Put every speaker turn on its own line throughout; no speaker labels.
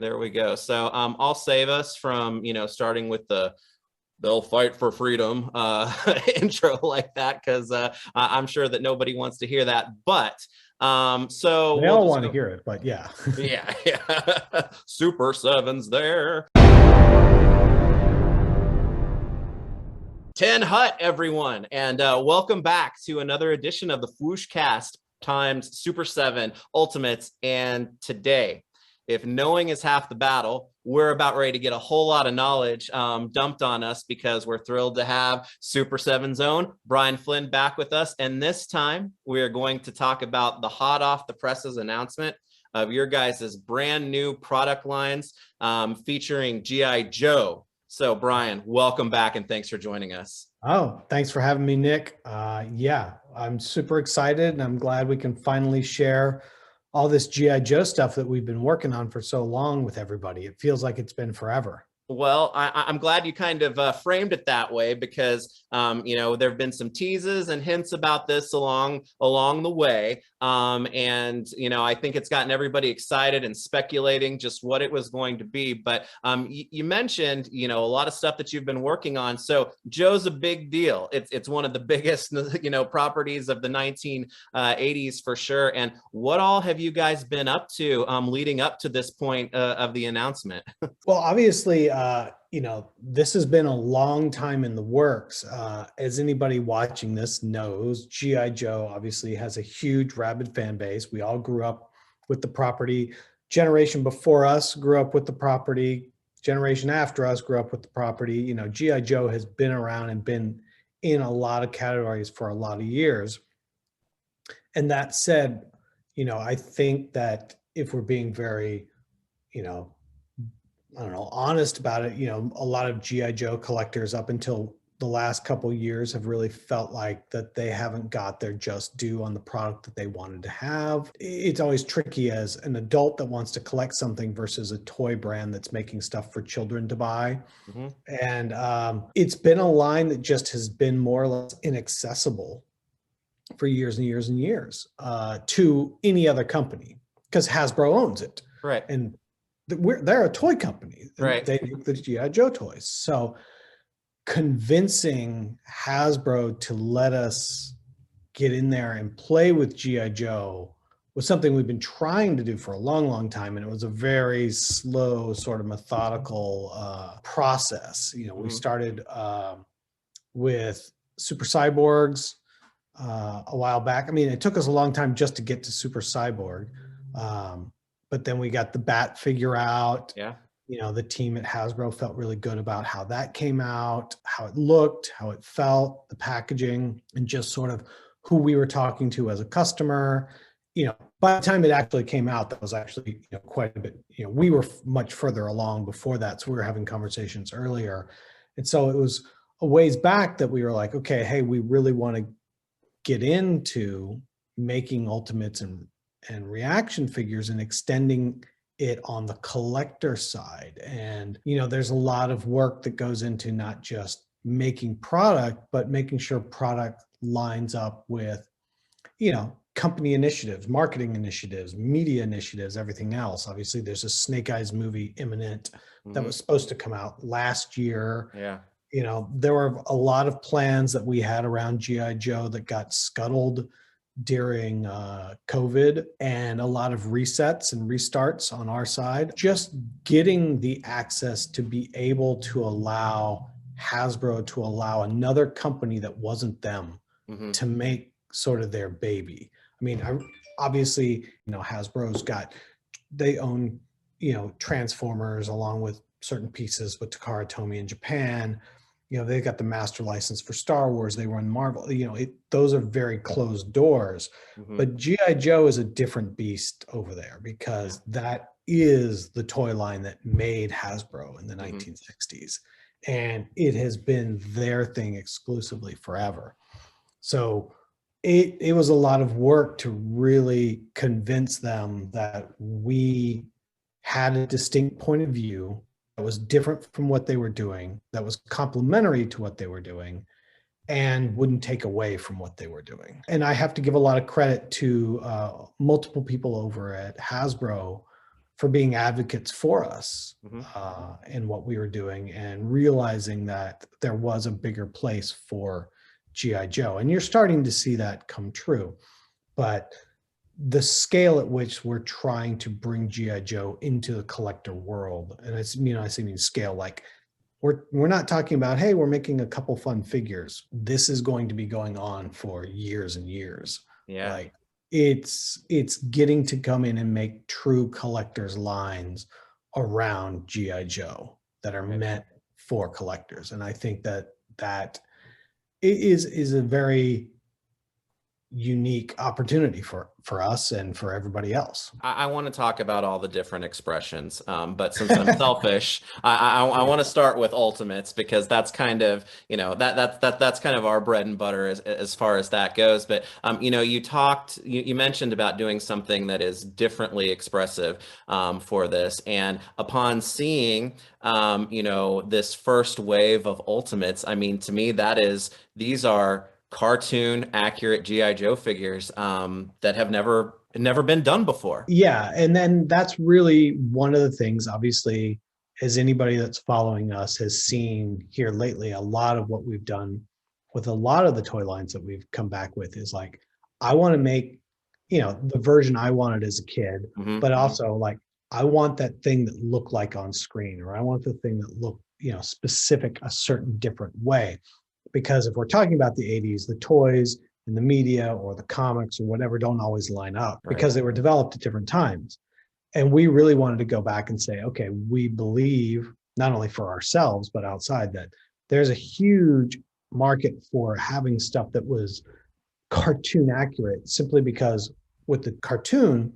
there we go. So I'll save us from, starting with they'll fight for freedom intro like that, because I'm sure that nobody wants to hear that. But so
they all want to hear it, but yeah.
yeah. Super 7's there. 10 Hut, everyone, and welcome back to another edition of the FwooshCast times Super 7 Ultimates. And today, if knowing is half the battle, we're about ready to get a whole lot of knowledge dumped on us, because we're thrilled to have Super 7's own Brian Flynn back with us. And this time we are going to talk about the hot off the presses announcement of your guys' brand new product lines featuring GIJoe. So Brian, welcome back and thanks for joining us.
Oh, thanks for having me, Nick. Yeah, I'm super excited and I'm glad we can finally share all this GIJoe stuff that we've been working on for so long with everybody. It feels like it's been forever.
Well, I'm glad you kind of framed it that way, because, there have been some teases and hints about this along the way. And, I think it's gotten everybody excited and speculating just what it was going to be. But you mentioned, a lot of stuff that you've been working on. So Joe's a big deal. It's one of the biggest, properties of the 1980s for sure. And what all have you guys been up to leading up to this point of the announcement?
Well, obviously, this has been a long time in the works. As anybody watching this knows, GIJoe obviously has a huge, rabid fan base. We all grew up with the property. Generation before us grew up with the property. Generation after us grew up with the property. GIJoe has been around and been in a lot of categories for a lot of years. And that said, I think that if we're being very, honest about it, a lot of GIJoe collectors up until the last couple of years have really felt like that they haven't got their just due on the product that they wanted to have. It's always tricky as an adult that wants to collect something versus a toy brand that's making stuff for children to buy. Mm-hmm. And it's been a line that just has been more or less inaccessible for years and years and years to any other company, because Hasbro owns it.
Right.
And they're a toy company.
Right.
They make the GIJoe toys. So convincing Hasbro to let us get in there and play with GIJoe was something we've been trying to do for a long, long time. And it was a very slow, sort of methodical process. We started with Super Cyborgs a while back. I mean, it took us a long time just to get to Super Cyborg. But then we got the B.A.T figure out.
Yeah.
The team at Hasbro felt really good about how that came out, how it looked, how it felt, the packaging, and just sort of who we were talking to as a customer. By the time it actually came out, that was actually, quite a bit, we were much further along before that. So we were having conversations earlier. And so it was a ways back that we were like, okay, hey, we really want to get into making Ultimates and ReAction figures and extending it on the collector side. And, there's a lot of work that goes into not just making product, but making sure product lines up with, company initiatives, marketing initiatives, media initiatives, everything else. Obviously, there's a Snake Eyes movie imminent that was supposed to come out last year.
Yeah.
There were a lot of plans that we had around GIJoe that got scuttled during COVID, and a lot of resets and restarts on our side. Just getting the access to be able to allow Hasbro to allow another company that wasn't them to make sort of their baby. I mean, obviously, Hasbro's they own, Transformers along with certain pieces with Takara Tomy in Japan. They've got the master license for Star Wars. They run Marvel. Those are very closed doors. But GIJoe is a different beast over there, because that is the toy line that made Hasbro in the 1960s. And it has been their thing exclusively forever. So it was a lot of work to really convince them that we had a distinct point of view that was different from what they were doing, that was complementary to what they were doing, and wouldn't take away from what they were doing. And I have to give a lot of credit to multiple people over at Hasbro for being advocates for us
Mhm.
in what we were doing, and realizing that there was a bigger place for G.I. Joe. And you're starting to see that come true. But the scale at which we're trying to bring G.I. Joe into the collector world, and it's, I mean scale, like we're not talking about, hey, we're making a couple fun figures. This is going to be going on for years and years.
Yeah.
Like it's getting to come in and make true collectors lines around G.I. Joe that are meant for collectors. And I think that is a very unique opportunity for us and for everybody else.
I want to talk about all the different expressions, but since I'm selfish, I want to start with Ultimates, because that's kind of, that's kind of our bread and butter as far as that goes. But you mentioned about doing something that is differently expressive for this, and upon seeing this first wave of Ultimates, I mean, to me, these are cartoon accurate G.I. Joe figures that have never been done before.
Yeah, and then that's really one of the things, obviously, as anybody that's following us has seen here lately, a lot of what we've done with a lot of the toy lines that we've come back with is like, I want to make, the version I wanted as a kid, but also like, I want that thing that looked like on screen, or I want the thing that looked, specific, a certain different way. Because if we're talking about the 80s, the toys and the media or the comics or whatever don't always line up, because they were developed at different times. And we really wanted to go back and say, okay, we believe, not only for ourselves, but outside, that there's a huge market for having stuff that was cartoon accurate, simply because with the cartoon,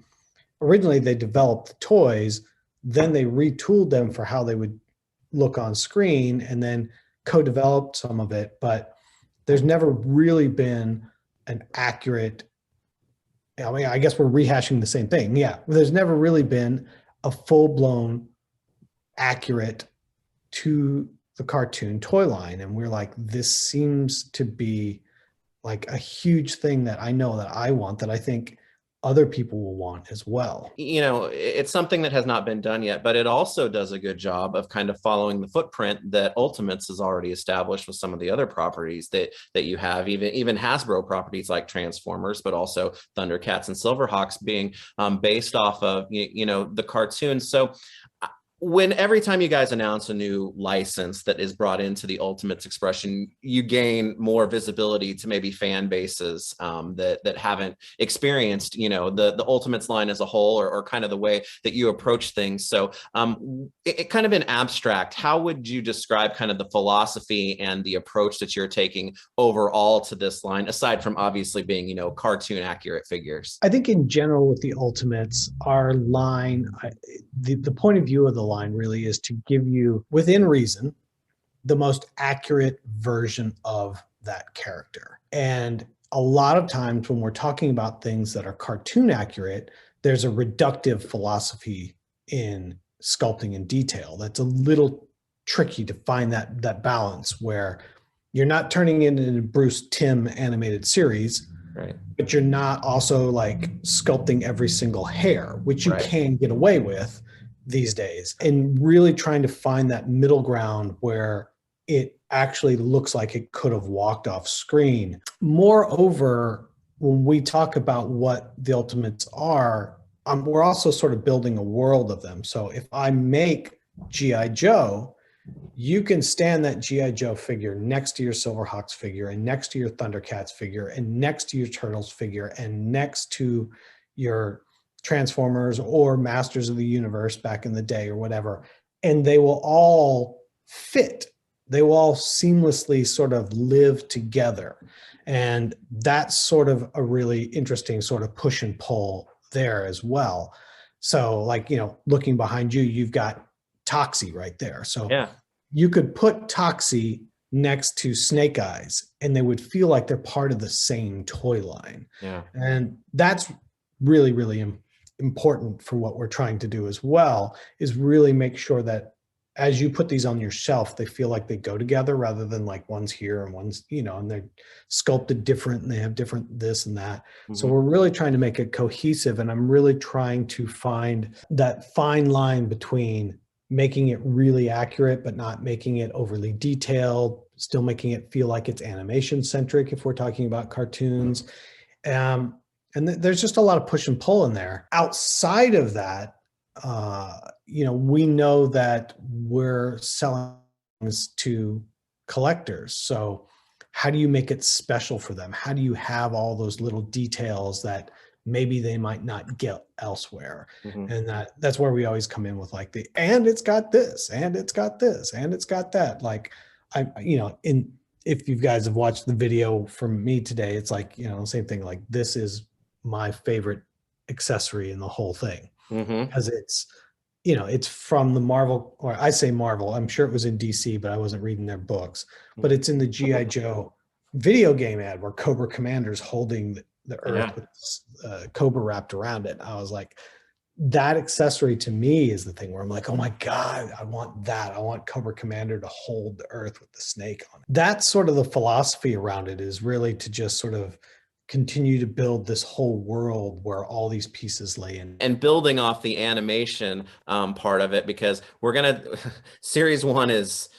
originally they developed the toys, then they retooled them for how they would look on screen, and then co-developed some of it, but there's never really been an accurate, I mean, I guess we're rehashing the same thing. Yeah, there's never really been a full-blown accurate to the cartoon toy line. And we're like, this seems to be like a huge thing that I know that I want, that I think other people will want as well.
It's something that has not been done yet, but it also does a good job of kind of following the footprint that Ultimates has already established with some of the other properties that you have, even Hasbro properties like Transformers, but also Thundercats and Silverhawks being based off of the cartoons. So every time you guys announce a new license that is brought into the Ultimates expression, you gain more visibility to maybe fan bases that haven't experienced, the Ultimates line as a whole, or kind of the way that you approach things. So it kind of in abstract, how would you describe kind of the philosophy and the approach that you're taking overall to this line, aside from obviously being, cartoon accurate figures?
I think in general with the Ultimates, our line, the point of view of the line really is to give you, within reason, the most accurate version of that character. And a lot of times when we're talking about things that are cartoon accurate, there's a reductive philosophy in sculpting and detail that's a little tricky to find that balance, where you're not turning it into Bruce Timm animated series,
right,
but you're not also like sculpting every single hair, which you can get away with these days, and really trying to find that middle ground where it actually looks like it could have walked off screen. Moreover, when we talk about what the Ultimates are, we're also sort of building a world of them. So if I make G.I. Joe, you can stand that G.I. Joe figure next to your Silverhawks figure, and next to your Thundercats figure, and next to your Turtles figure, and next to your Transformers or Masters of the Universe back in the day or whatever. And they will all fit. They will all seamlessly sort of live together. And that's sort of a really interesting sort of push and pull there as well. So like, looking behind you, you've got Toxie right there. So you could put Toxie next to Snake Eyes and they would feel like they're part of the same toy line.
Yeah.
And that's really, really important for what we're trying to do as well, is really make sure that as you put these on your shelf, they feel like they go together rather than like one's here and one's, and they're sculpted different and they have different this and that. So we're really trying to make it cohesive. And I'm really trying to find that fine line between making it really accurate, but not making it overly detailed, still making it feel like it's animation centric if we're talking about cartoons. And there's just a lot of push and pull in there. Outside of that, we know that we're selling this to collectors. So how do you make it special for them? How do you have all those little details that maybe they might not get elsewhere? And that's where we always come in with like and it's got this, and it's got this, and it's got that. Like if you guys have watched the video from me today, it's like, same thing. Like this is my favorite accessory in the whole thing. Because it's from the Marvel, or I say Marvel, I'm sure it was in DC, but I wasn't reading their books, but it's in the G.I. Joe video game ad where Cobra Commander's holding the earth with Cobra wrapped around it. I was like, that accessory to me is the thing where I'm like, oh my God, I want that. I want Cobra Commander to hold the earth with the snake on it. That's sort of the philosophy around it, is really to just sort of continue to build this whole world where all these pieces lay in.
And building off the animation part of it, because we're gonna series 1 is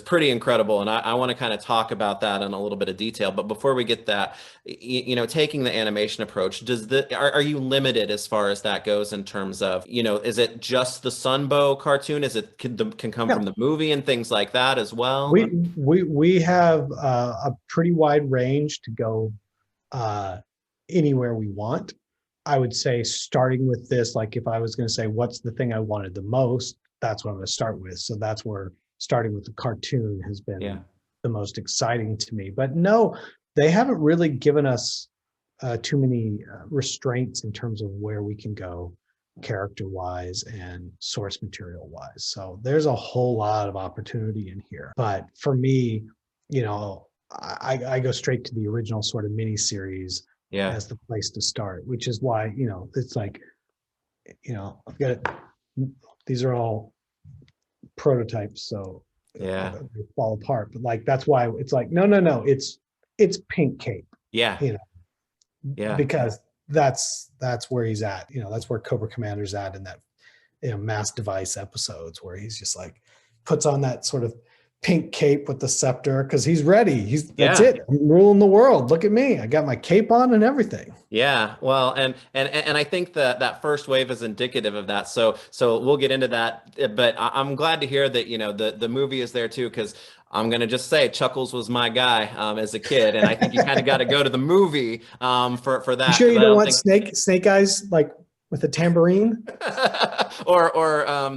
pretty incredible, and I want to kind of talk about that in a little bit of detail. But before we get that, taking the animation approach, are you limited as far as that goes in terms of, is it just the Sunbow cartoon? Is it can come from the movie and things like that as well?
We have a pretty wide range to go anywhere we want. I would say starting with this, like if I was going to say what's the thing I wanted the most, that's what I'm going to start with. So that's where starting with the cartoon has been the most exciting to me. But no, they haven't really given us too many restraints in terms of where we can go character wise and source material wise. So there's a whole lot of opportunity in here. But for me, I go straight to the original sort of mini series as the place to start, which is why, it's like, I've got it. These are all prototypes, so they fall apart. But like, that's why it's like, no, it's Pink Cape. Because that's where he's at. That's where Cobra Commander's at in that, Mass Device episodes where he's just like puts on that sort of pink cape with the scepter because he's ready. That's it. I'm ruling the world. Look at me. I got my cape on and everything.
Yeah, well, and I think that first wave is indicative of that. So we'll get into that. But I'm glad to hear that the movie is there too, because I'm gonna just say Chuckles was my guy as a kid, and I think you kind of got to go to the movie for that.
You sure you don't want Snake Eyes like with a tambourine?
or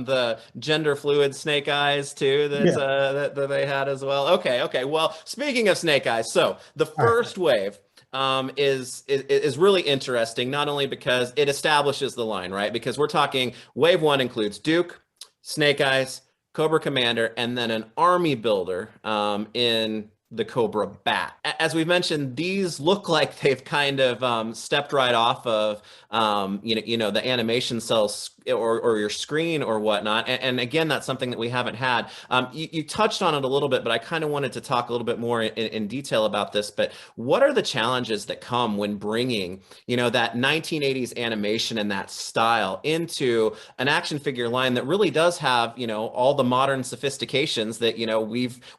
the gender fluid Snake Eyes too that they had as well. Okay. Well, speaking of Snake Eyes, so the first wave is really interesting, not only because it establishes the line, right? Because we're talking wave 1 includes Duke, Snake Eyes, Cobra Commander, and then an army builder in the Cobra B.A.T. As we mentioned, these look like they've kind of stepped right off of the animation cells or your screen or whatnot. And again, that's something that we haven't had. You touched on it a little bit, but I kind of wanted to talk a little bit more in detail about this. But what are the challenges that come when bringing that 1980s animation and that style into an action figure line that really does have all the modern sophistications that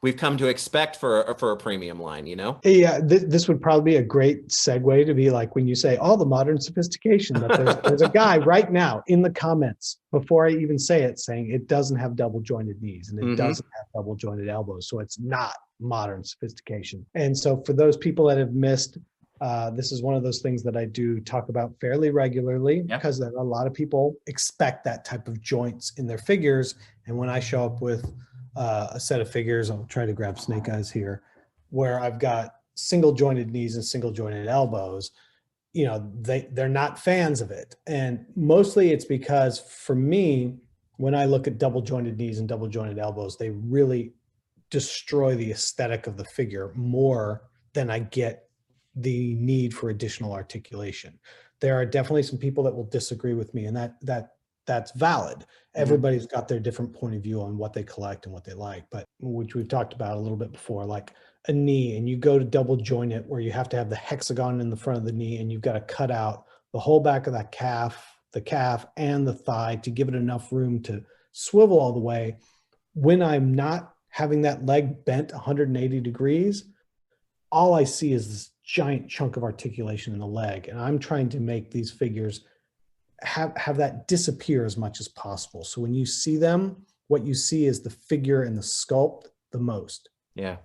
we've come to expect for a premium line?
Yeah, this would probably be a great segue to be like when you say all the modern sophistication, that there's a guy right now in the comments before I even say it saying it doesn't have double jointed knees and it doesn't have double jointed elbows, so it's not modern sophistication. And so for those people that have missed, this is one of those things that I do talk about fairly regularly because a lot of people expect that type of joints in their figures. And when I show up with a set of figures, I'll try to grab Snake Eyes here, where I've got single jointed knees and single jointed elbows, they're not fans of it. And mostly it's because for me, when I look at double jointed knees and double jointed elbows, they really destroy the aesthetic of the figure more than I get the need for additional articulation. There are definitely some people that will disagree with me, and that that's valid. Everybody's got their different point of view on what they collect and what they like, but which we've talked about a little bit before, like a knee, and you go to double joint it where you have to have the hexagon in the front of the knee, and you've got to cut out the whole back of that calf, the calf and the thigh to give it enough room to swivel all the way. When I'm not having that leg bent 180 degrees, all I see is this giant chunk of articulation in the leg. And I'm trying to make these figures have that disappear as much as possible. So when you see them, what you see is the figure and the sculpt the most.
Yeah.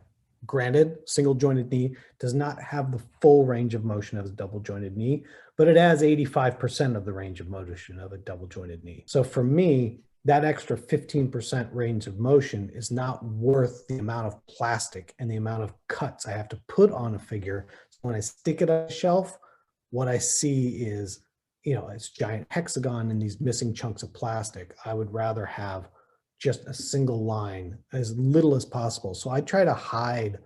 Granted, single jointed knee does not have the full range of motion of a double jointed knee, but it has 85% of the range of motion of a double jointed knee. So for me, that extra 15% range of motion is not worth the amount of plastic and the amount of cuts I have to put on a figure. So when I stick it on a shelf, what I see is, it's giant hexagon and these missing chunks of plastic. I would rather have just a single line, as little as possible. So I try to hide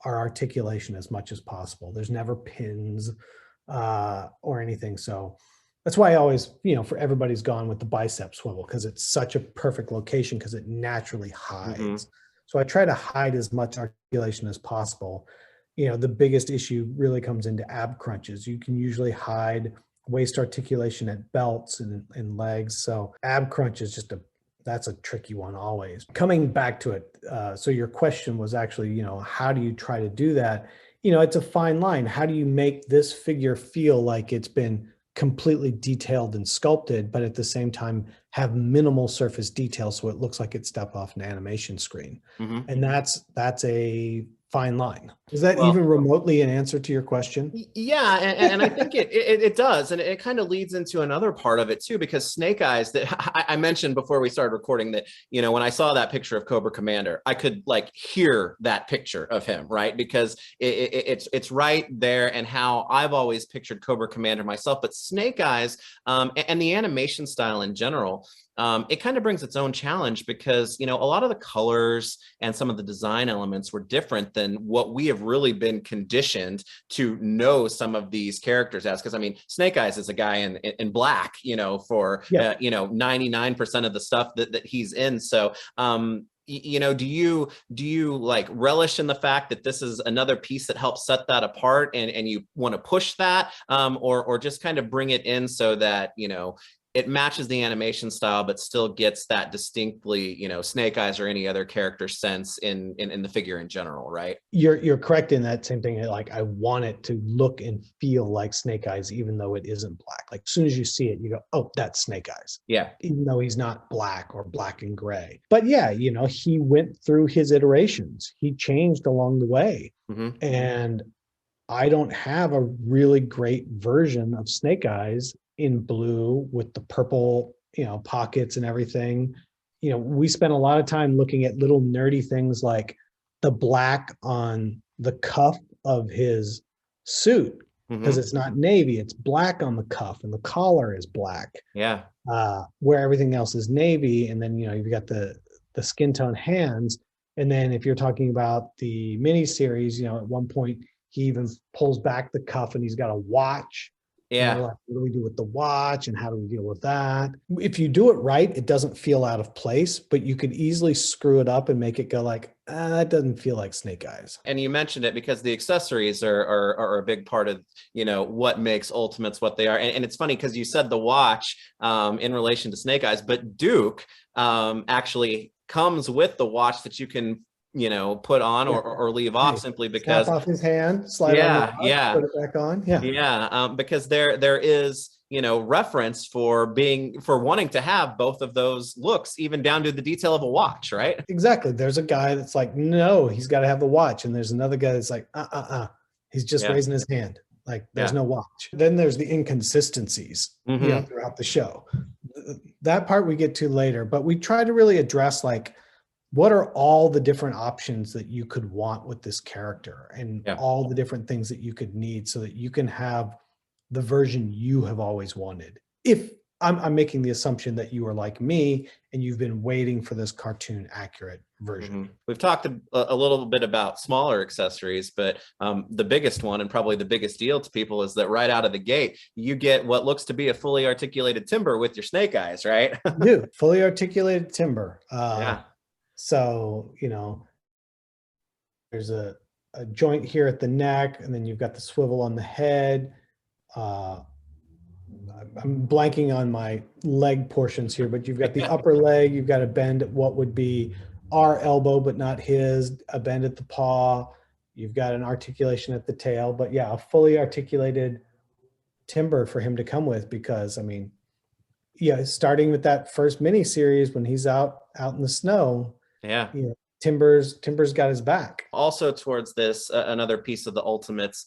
our articulation as much as possible. There's never pins or anything. So that's why I always, for everybody's gone with the bicep swivel, because it's such a perfect location because it naturally hides. So I try to hide as much articulation as possible. The biggest issue really comes into ab crunches. You can usually hide waist articulation at belts and legs. So ab crunch is that's a tricky one always. Coming back to it, so your question was actually, how do you try to do that? It's a fine line. How do you make this figure feel like it's been completely detailed and sculpted, but at the same time have minimal surface detail so it looks like it stepped off an animation screen? And that's a fine line. Is that even remotely an answer to your question?
Yeah, and I think it does, and it kind of leads into another part of it too, because Snake Eyes, that I mentioned before we started recording, that when I saw that picture of Cobra Commander, I could hear that picture of him, right? Because it's right there, and how I've always pictured Cobra Commander myself, but Snake Eyes and the animation style in general. It kind of brings its own challenge because, a lot of the colors and some of the design elements were different than what we have really been conditioned to know some of these characters as. Because, Snake Eyes is a guy in black, for, 99% of the stuff that he's in. So, do you relish in the fact that this is another piece that helps set that apart, and you want to push that, or just kind of bring it in so that, it matches the animation style, but still gets that distinctly, Snake Eyes or any other character sense in the figure in general, right?
You're correct in that same thing. I want it to look and feel like Snake Eyes, even though it isn't black. As soon as you see it, you go, oh, that's Snake Eyes.
Yeah.
Even though he's not black or black and gray. But yeah, he went through his iterations. He changed along the way. And I don't have a really great version of Snake Eyes in blue with the purple, pockets and everything. We spent a lot of time looking at little nerdy things like the black on the cuff of his suit, because it's not navy, it's black on the cuff, and the collar is black.
Yeah.
Where everything else is navy. And then, you've got the skin tone hands. And then if you're talking about the mini series, at one point he even pulls back the cuff and he's got a watch.
Yeah.
What do we do with the watch, and how do we deal with that? If you do it right, it doesn't feel out of place, but you could easily screw it up and make it go that doesn't feel like Snake Eyes.
And you mentioned it because the accessories are a big part of, what makes Ultimates what they are. And it's funny because you said the watch in relation to Snake Eyes, but Duke actually comes with the watch that you can put on or leave off, simply because
snap off his hand, slide on the watch, put it back on.
Because there is reference for wanting to have both of those looks, even down to the detail of a watch, right?
Exactly. There's a guy that's no, he's got to have the watch, and there's another guy that's he's just raising his hand, there's no watch. Then there's the inconsistencies throughout the show. That part we get to later, but we try to really address what are all the different options that you could want with this character, and all the different things that you could need so that you can have the version you have always wanted. If I'm making the assumption that you are like me and you've been waiting for this cartoon accurate version.
We've talked a little bit about smaller accessories, but the biggest one and probably the biggest deal to people is that right out of the gate, you get what looks to be a fully articulated timber with your snake eyes, right?
You fully articulated timber.
Yeah.
So, you know, there's a joint here at the neck, and then you've got the swivel on the head. I'm blanking on my leg portions here, but you've got the upper leg, you've got a bend at what would be our elbow, but not his, a bend at the paw. You've got an articulation at the tail, but yeah, a fully articulated timber for him to come with, because I mean, yeah, starting with that first mini series when he's out in the snow,
Yeah.
you know, Timber's got his back.
Also towards this, another piece of the Ultimates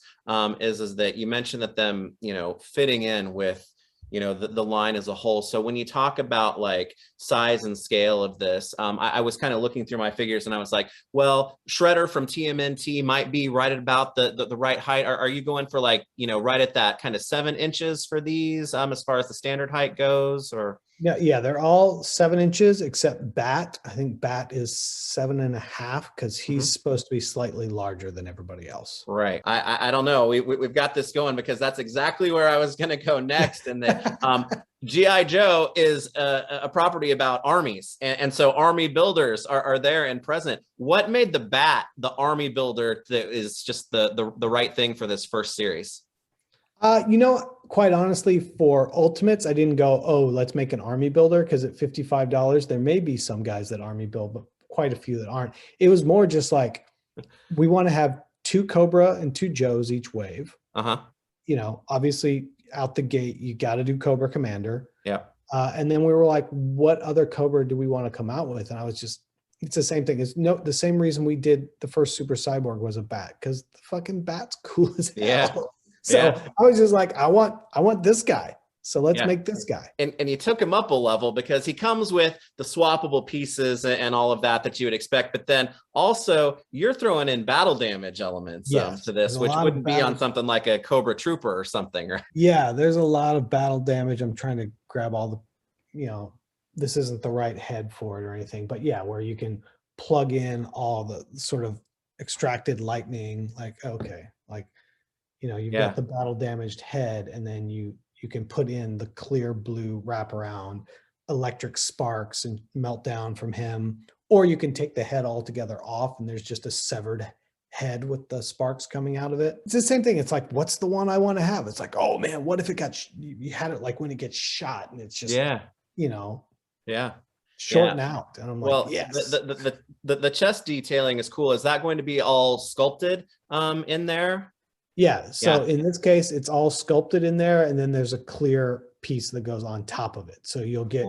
is that you mentioned that them, you know, fitting in with, you know, the line as a whole. So when you talk about like size and scale of this, I was kind of looking through my figures and I was like, well, Shredder from TMNT might be right at about the right height. Are you going for like, you know, right at that kind of 7 inches for these as far as the standard height goes, or?
Yeah, they're all 7 inches except Bat. I think Bat is 7.5 because he's supposed to be slightly larger than everybody else.
Right. I don't know. We've got this going because that's exactly where I was going to go next. And that GIJoe is a property about armies. And so army builders are there and present. What made the Bat the army builder that is just the right thing for this first series?
You know, quite honestly, for Ultimates, I didn't go, oh, let's make an army builder, because at $55, there may be some guys that army build, but quite a few that aren't. It was more just like, we want to have 2 Cobra and 2 Joes each wave. You know, obviously out the gate, you got to do Cobra Commander.
Yeah.
And then we were like, what other Cobra do we want to come out with? And I was just, it's the same thing. It's the same reason we did the first Super Cyborg was a Bat, because the fucking Bat's cool as hell.
Yeah.
So I was just like, I want this guy. So let's make this guy.
And you took him up a level because he comes with the swappable pieces and all of that you would expect. But then also you're throwing in battle damage elements to this, which wouldn't be on something like a Cobra Trooper or something, right?
Yeah, there's a lot of battle damage. I'm trying to grab all the, you know, this isn't the right head for it or anything, but yeah, where you can plug in all the sort of extracted lightning, like, okay, like, you know, you've got the battle damaged head, and then you can put in the clear blue wraparound electric sparks and meltdown from him, or you can take the head altogether off and there's just a severed head with the sparks coming out of it. It's the same thing. It's like, what's the one I want to have? It's like, oh man, what if it got, you had it like when it gets shot and it's just, you know, shorten out. And I'm like,
well,
yes.
The chest detailing is cool. Is that going to be all sculpted in there?
Yeah. So in this case, it's all sculpted in there, and then there's a clear piece that goes on top of it. So you'll get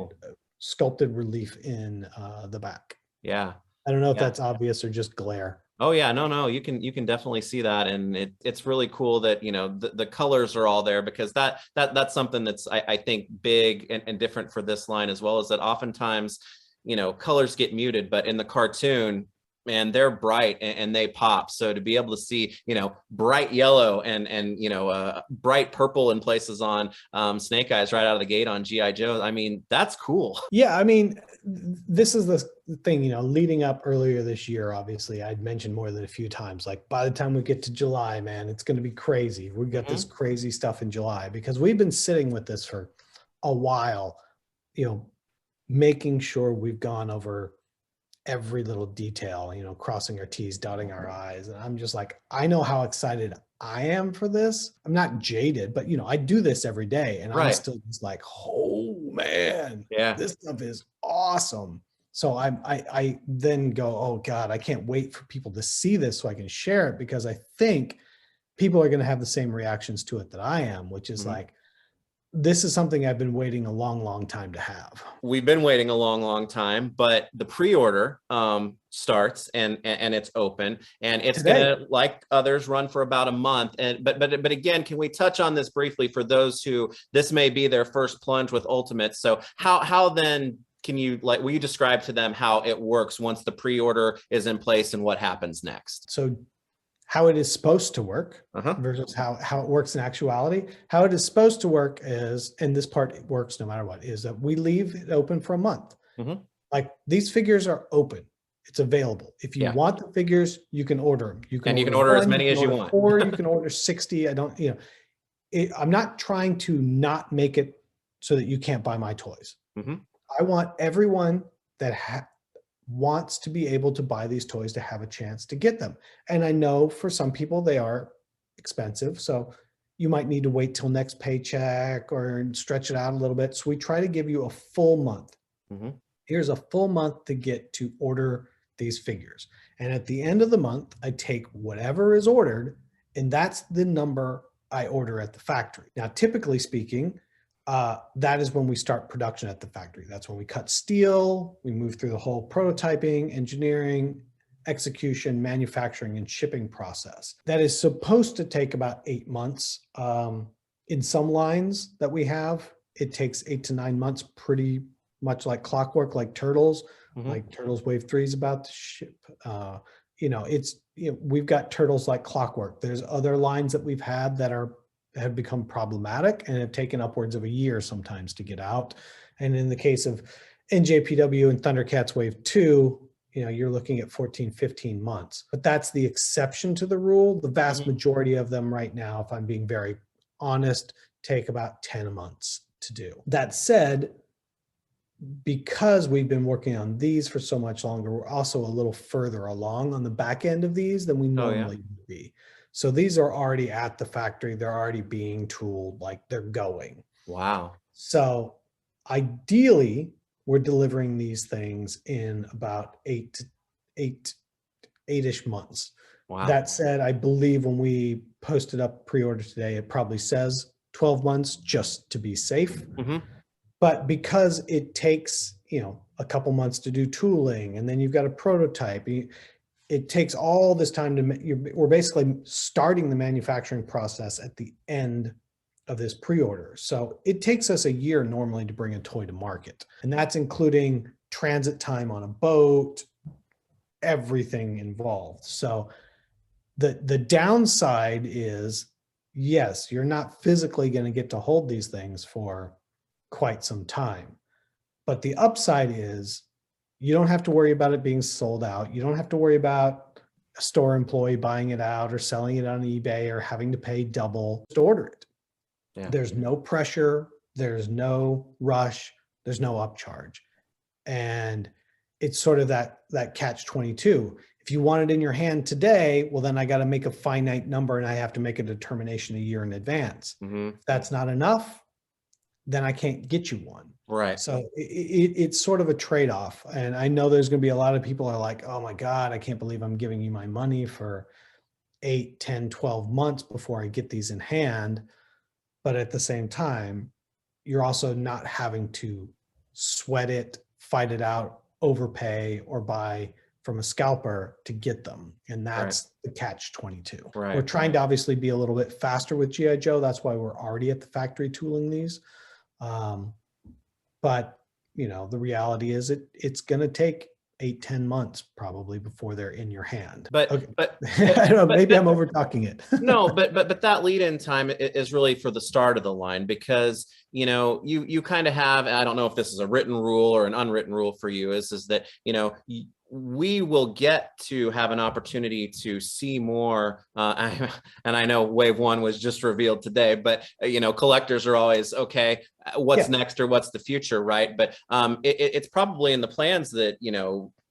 sculpted relief in the back. Yeah. I don't know if that's obvious or just glare.
Oh yeah, no, you can definitely see that, and it's really cool that, you know, the colors are all there, because that's something that's I think big and different for this line, as well as that oftentimes, you know, colors get muted, but in the cartoon, man, they're bright and they pop. So to be able to see, you know, bright yellow and you know, bright purple in places on Snake Eyes right out of the gate on GIJoe, I mean, that's cool.
Yeah, I mean, this is the thing, you know, leading up earlier this year, obviously, I'd mentioned more than a few times, like by the time we get to July, man, it's going to be crazy. We've got this crazy stuff in July, because we've been sitting with this for a while, you know, making sure we've gone over every little detail, you know, crossing our T's, dotting our I's. And I'm just like, I know how excited I am for this. I'm not jaded, but you know, I do this every day, and I'm still just like, oh man, this stuff is awesome. So I then go, oh God, I can't wait for people to see this so I can share it, because I think people are going to have the same reactions to it that I am, which is like, this is something I've been waiting a long, long time to have.
We've been waiting a long, long time, but the pre-order starts and it's open, and it's gonna, like others, run for about a month. And but again, can we touch on this briefly for those who this may be their first plunge with Ultimates? So how then can you, like, will you describe to them how it works once the pre-order is in place and what happens next?
So how it is supposed to work versus how it works in actuality. How it is supposed to work is, and this part works no matter what, is that we leave it open for a month. Like these figures are open. It's available. If you want the figures, you can order them. You can
order
one,
as many as you want.
Or you can order 60. I don't, I'm not trying to not make it so that you can't buy my toys. I want everyone that wants to be able to buy these toys to have a chance to get them. And I know for some people they are expensive. So you might need to wait till next paycheck or stretch it out a little bit. So we try to give you a full month. Here's a full month to get to order these figures. And at the end of the month, I take whatever is ordered, and that's the number I order at the factory. Now, typically speaking, that is when we start production at the factory. That's when we cut steel, we move through the whole prototyping, engineering, execution, manufacturing, and shipping process. That is supposed to take about 8 months. In some lines that we have, it takes 8 to 9 months, pretty much like clockwork, like Turtles. Like Turtles Wave 3 is about to ship. We've got Turtles like clockwork. There's other lines that we've had that have become problematic and have taken upwards of a year sometimes to get out. And in the case of NJPW and Thundercats Wave 2, you're looking at 14, 15 months. But that's the exception to the rule. The vast majority of them right now, if I'm being very honest, take about 10 months to do. That said, because we've been working on these for so much longer, we're also a little further along on the back end of these than we normally would be. So these are already at the factory. They're already being tooled, like they're going.
Wow.
So ideally, we're delivering these things in about eight-ish months.
Wow.
That said, I believe when we posted up pre-order today, it probably says 12 months just to be safe. But because it takes, a couple months to do tooling, and then you've got a prototype, it takes all this time we're basically starting the manufacturing process at the end of this pre-order. So it takes us a year normally to bring a toy to market. And that's including transit time on a boat, everything involved. So the downside is, yes, you're not physically going to get to hold these things for quite some time. But the upside is you don't have to worry about it being sold out. You don't have to worry about a store employee buying it out or selling it on eBay or having to pay double to order it. There's no pressure. There's no rush. There's no upcharge. And it's sort of that catch-22. If you want it in your hand today, well, then I got to make a finite number and I have to make a determination a year in advance. If that's not enough, then I can't get you one.
Right.
So it's sort of a trade-off. And I know there's going to be a lot of people are like, oh my God, I can't believe I'm giving you my money for 8, 10, 12 months before I get these in hand. But at the same time, you're also not having to sweat it, fight it out, overpay, or buy from a scalper to get them. And that's the catch-22. We're trying to obviously be a little bit faster with GIJoe. That's why we're already at the factory tooling these. But the reality is it's going to take 8, 10 months probably before they're in your hand.
But
I don't know, maybe I'm over talking it.
No, but that lead in time is really for the start of the line, because you kind of have, I don't know if this is a written rule or an unwritten rule for you, is that we will get to have an opportunity to see more. And I know Wave 1 was just revealed today, but collectors are always, okay, what's next or what's the future, right? But it's probably in the plans that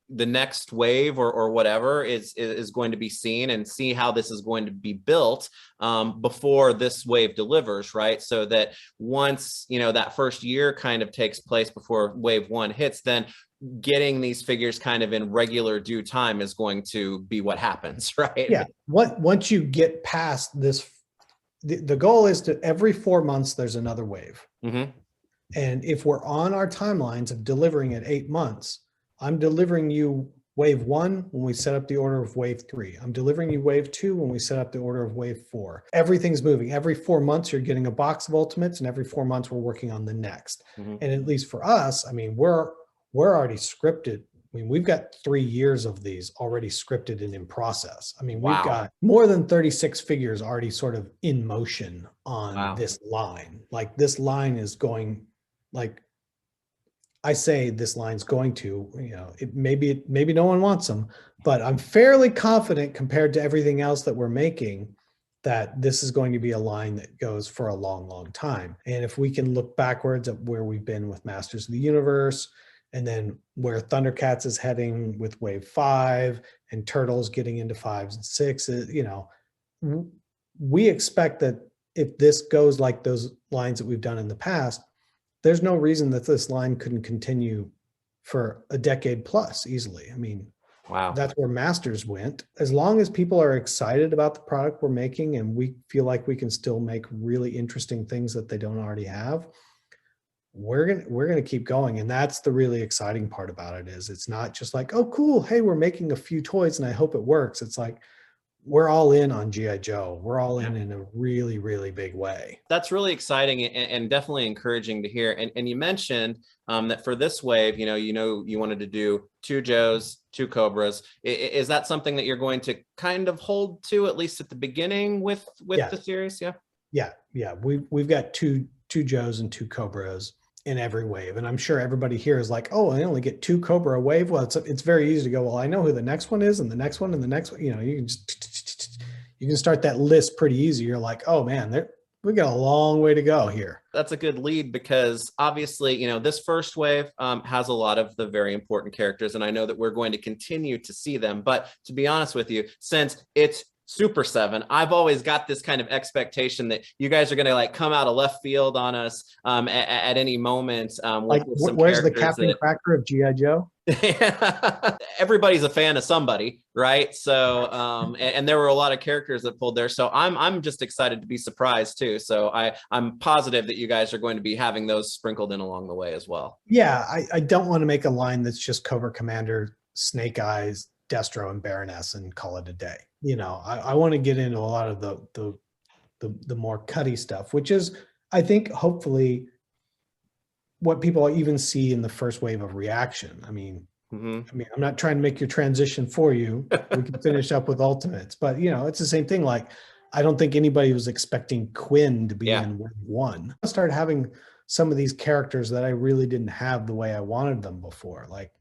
the next wave or whatever is going to be seen, and see how this is going to be built before this wave delivers, right? So that once that first year kind of takes place before Wave 1 hits, then getting these figures kind of in regular due time is going to be what happens, right?
Yeah. Once you get past this, the goal is to every 4 months there's another wave. And if we're on our timelines of delivering at 8 months, I'm delivering you Wave 1 when we set up the order of Wave 3. I'm delivering you Wave 2 when we set up the order of Wave 4. Everything's moving. Every 4 months you're getting a box of Ultimates, and every 4 months we're working on the next. And at least for us, I mean, we're already scripted I mean, we've got 3 years of these already scripted and in process. I mean, we've
Wow.
got more than 36 figures already sort of in motion on
Wow.
this line. Like this line is going, like I say, this line's going to, you know, maybe no one wants them, but I'm fairly confident compared to everything else that we're making that this is going to be a line that goes for a long, long time. And if we can look backwards at where we've been with Masters of the Universe, and then where Thundercats is heading with Wave 5 and Turtles getting into 5s and 6s, you know, we expect that if this goes like those lines that we've done in the past, there's no reason that this line couldn't continue for a decade plus easily. I mean,
wow,
that's where Masters went. As long as people are excited about the product we're making and we feel like we can still make really interesting things that they don't already have, we're gonna keep going. And that's the really exciting part about it, is it's not just like, oh cool, hey, we're making a few toys and I hope it works. It's like, we're all in on G.I. Joe. We're all in a really, really big way.
That's really exciting and definitely encouraging to hear. And you mentioned that for this wave, you wanted to do 2 Joes, 2 Cobras. Is that something that you're going to kind of hold to, at least at the beginning with the series? Yeah.
We've got two Joes and 2 Cobras in every wave, and I'm sure everybody here is like, oh, I only get 2 Cobra a wave. Well, it's very easy to go, well, I know who the next one is and the next one and the next one. You know, you can start that list pretty easy. You're like, oh man, we got a long way to go here.
That's a good lead, because obviously, this first wave has a lot of the very important characters, and I know that we're going to continue to see them. But to be honest with you, since it's Super 7, I've always got this kind of expectation that you guys are going to like come out of left field on us at any moment.
Like, where's the Captain Cracker of G.I. Joe?
Everybody's a fan of somebody, right? So and there were a lot of characters that pulled there, so I'm just excited to be surprised too. So I'm positive that you guys are going to be having those sprinkled in along the way as well.
Yeah, I don't want to make a line that's just Cobra Commander, Snake Eyes, Destro, and Baroness and call it a day. I want to get into a lot of the more cutty stuff, which is, I think, hopefully what people even see in the first wave of ReAction. I mean, I'm not trying to make your transition for you. We can finish up with Ultimates, but it's the same thing. Like, I don't think anybody was expecting Quinn to be in wave 1. I started having some of these characters that I really didn't have the way I wanted them before. Like,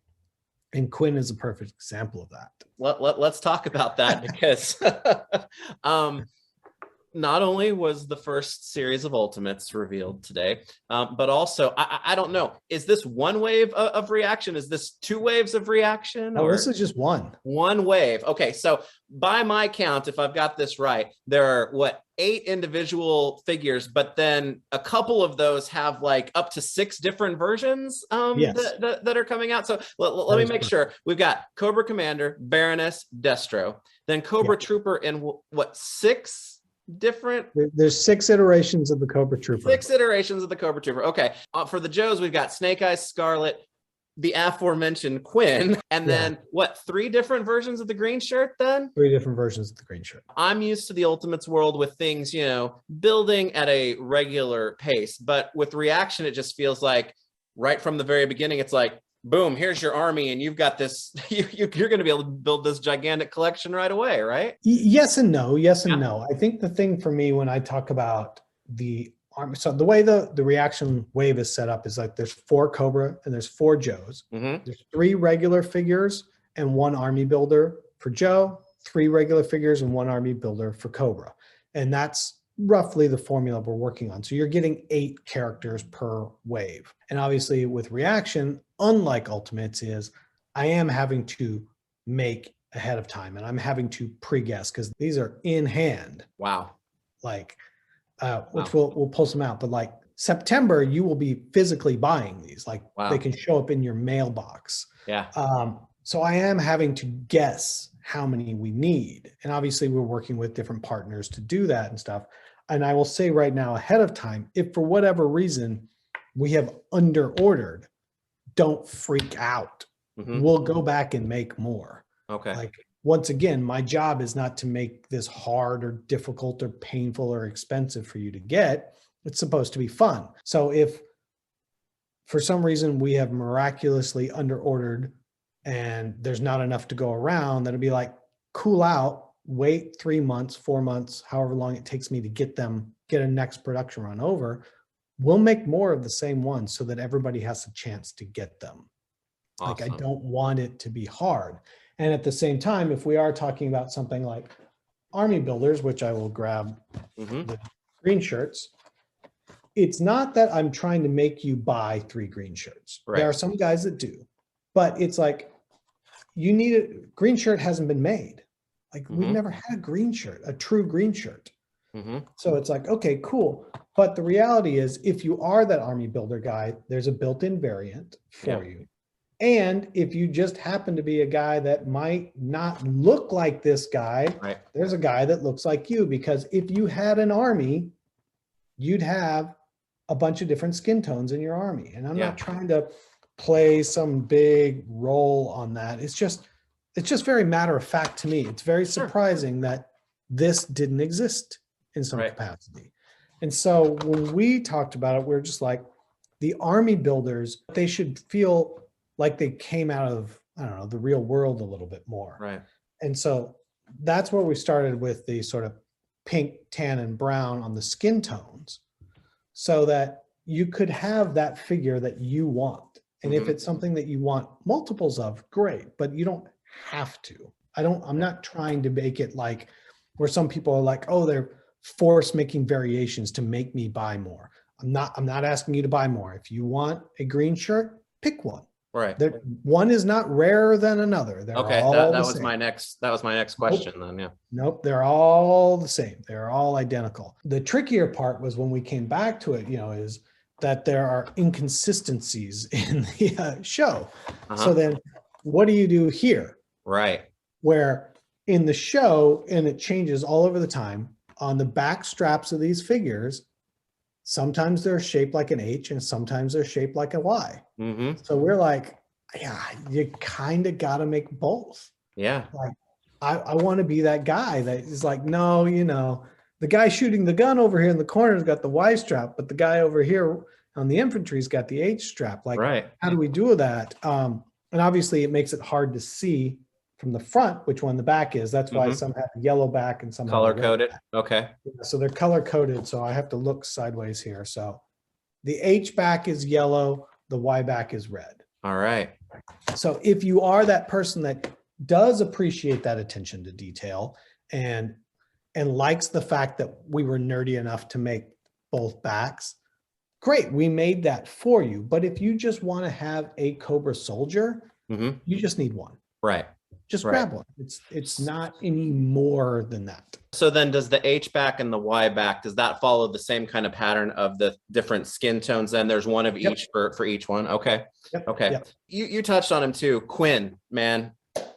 and Quinn is a perfect example of that.
Let's talk about that, because not only was the first series of Ultimates revealed today, but also, I don't know, is this one wave of ReAction? Is this 2 waves of ReAction?
No, this is just one.
One wave. Okay, so by my count, if I've got this right, there are 8 individual figures, but then a couple of those have like up to 6 different versions that are coming out. So let me make sure. We've got Cobra Commander, Baroness, Destro, then Cobra Trooper in 6 different?
There's 6 iterations of the Cobra Trooper.
6 iterations of the Cobra Trooper. Okay. For the Joes, we've got Snake Eyes, Scarlet, the aforementioned Quinn, and then 3 different versions of the green shirt then?
3 different versions of the green shirt.
I'm used to the Ultimates world with things, building at a regular pace, but with ReAction, it just feels like right from the very beginning, it's like, boom, here's your army, and you've got this, you're going to be able to build this gigantic collection right away, right?
Yes and no. Yes and no. I think the thing for me when I talk about the army, so the way the ReAction wave is set up is like there's 4 Cobra and there's 4 Joes. There's 3 regular figures and 1 army builder for Joe, 3 regular figures and 1 army builder for Cobra. And that's roughly the formula we're working on. So you're getting 8 characters per wave. And obviously with ReAction, unlike Ultimates, is I am having to make ahead of time and I'm having to pre-guess because these are in hand.
Wow.
Like, which we'll pull some out, but like September, you will be physically buying these. Like they can show up in your mailbox.
Yeah.
So I am having to guess how many we need. And obviously we're working with different partners to do that and stuff. And I will say right now ahead of time, if for whatever reason we have under ordered, don't freak out. We'll go back and make more.
Okay.
Like, once again, my job is not to make this hard or difficult or painful or expensive for you to get. It's supposed to be fun. So if for some reason we have miraculously under ordered and there's not enough to go around, that'll be like, cool out, wait 3 months, 4 months, however long it takes me to get a next production run over. We'll make more of the same ones so that everybody has a chance to get them.
Awesome.
Like, I don't want it to be hard. And at the same time, if we are talking about something like army builders, which I will grab the green shirts, it's not that I'm trying to make you buy 3 green shirts.
Right.
There are some guys that do, but it's like, you need a green shirt hasn't been made. Like, we've never had a green shirt, a true green shirt. So it's like, okay, cool. But the reality is, if you are that army builder guy, there's a built-in variant for you. And if you just happen to be a guy that might not look like this guy, there's a guy that looks like you, because if you had an army, you'd have a bunch of different skin tones in your army. And I'm not trying to play some big role on that. It's just very matter of fact to me. It's very surprising that this didn't exist in some capacity. And so when we talked about it, we're just like, the army builders, they should feel like they came out of, I don't know, the real world a little bit more.
Right.
And so that's where we started with the sort of pink, tan, and brown on the skin tones, so that you could have that figure that you want. And if it's something that you want multiples of, great, but you don't have to. I'm not trying to make it like where some people are like, oh, they're force making variations to make me buy more. I'm not asking you to buy more. If you want a green shirt, pick one.
Right.
One is not rarer than another. They're
okay.
all
that
the
was
same.
my next question then. Yeah.
Nope. They're all the same. They're all identical. The trickier part was when we came back to it, is that there are inconsistencies in the show. So then what do you do here?
Right.
Where in the show, and it changes all over the time, on the back straps of these figures, sometimes they're shaped like an H and sometimes they're shaped like a Y. So we're like, yeah, you kind of got to make both.
Yeah.
Like, I want to be that guy that is like, no, the guy shooting the gun over here in the corner's got the Y strap, but the guy over here on the infantry's got the H strap. Like, how do we do that? And obviously it makes it hard to see from the front which one the back is. That's why some have a yellow back and some
color
have a
coded.
back.
Okay.
So they're color coded. So I have to look sideways here. So the H back is yellow, the Y back is red.
All right.
So if you are that person that does appreciate that attention to detail and likes the fact that we were nerdy enough to make both backs, great, we made that for you. But if you just want to have a Cobra soldier, you just need one.
Right.
Just grab one. It's not any more than that.
So then does the H back and the Y back, does that follow the same kind of pattern of the different skin tones? Then there's one of each for each one. Okay. Okay. You touched on him too. Quinn, man.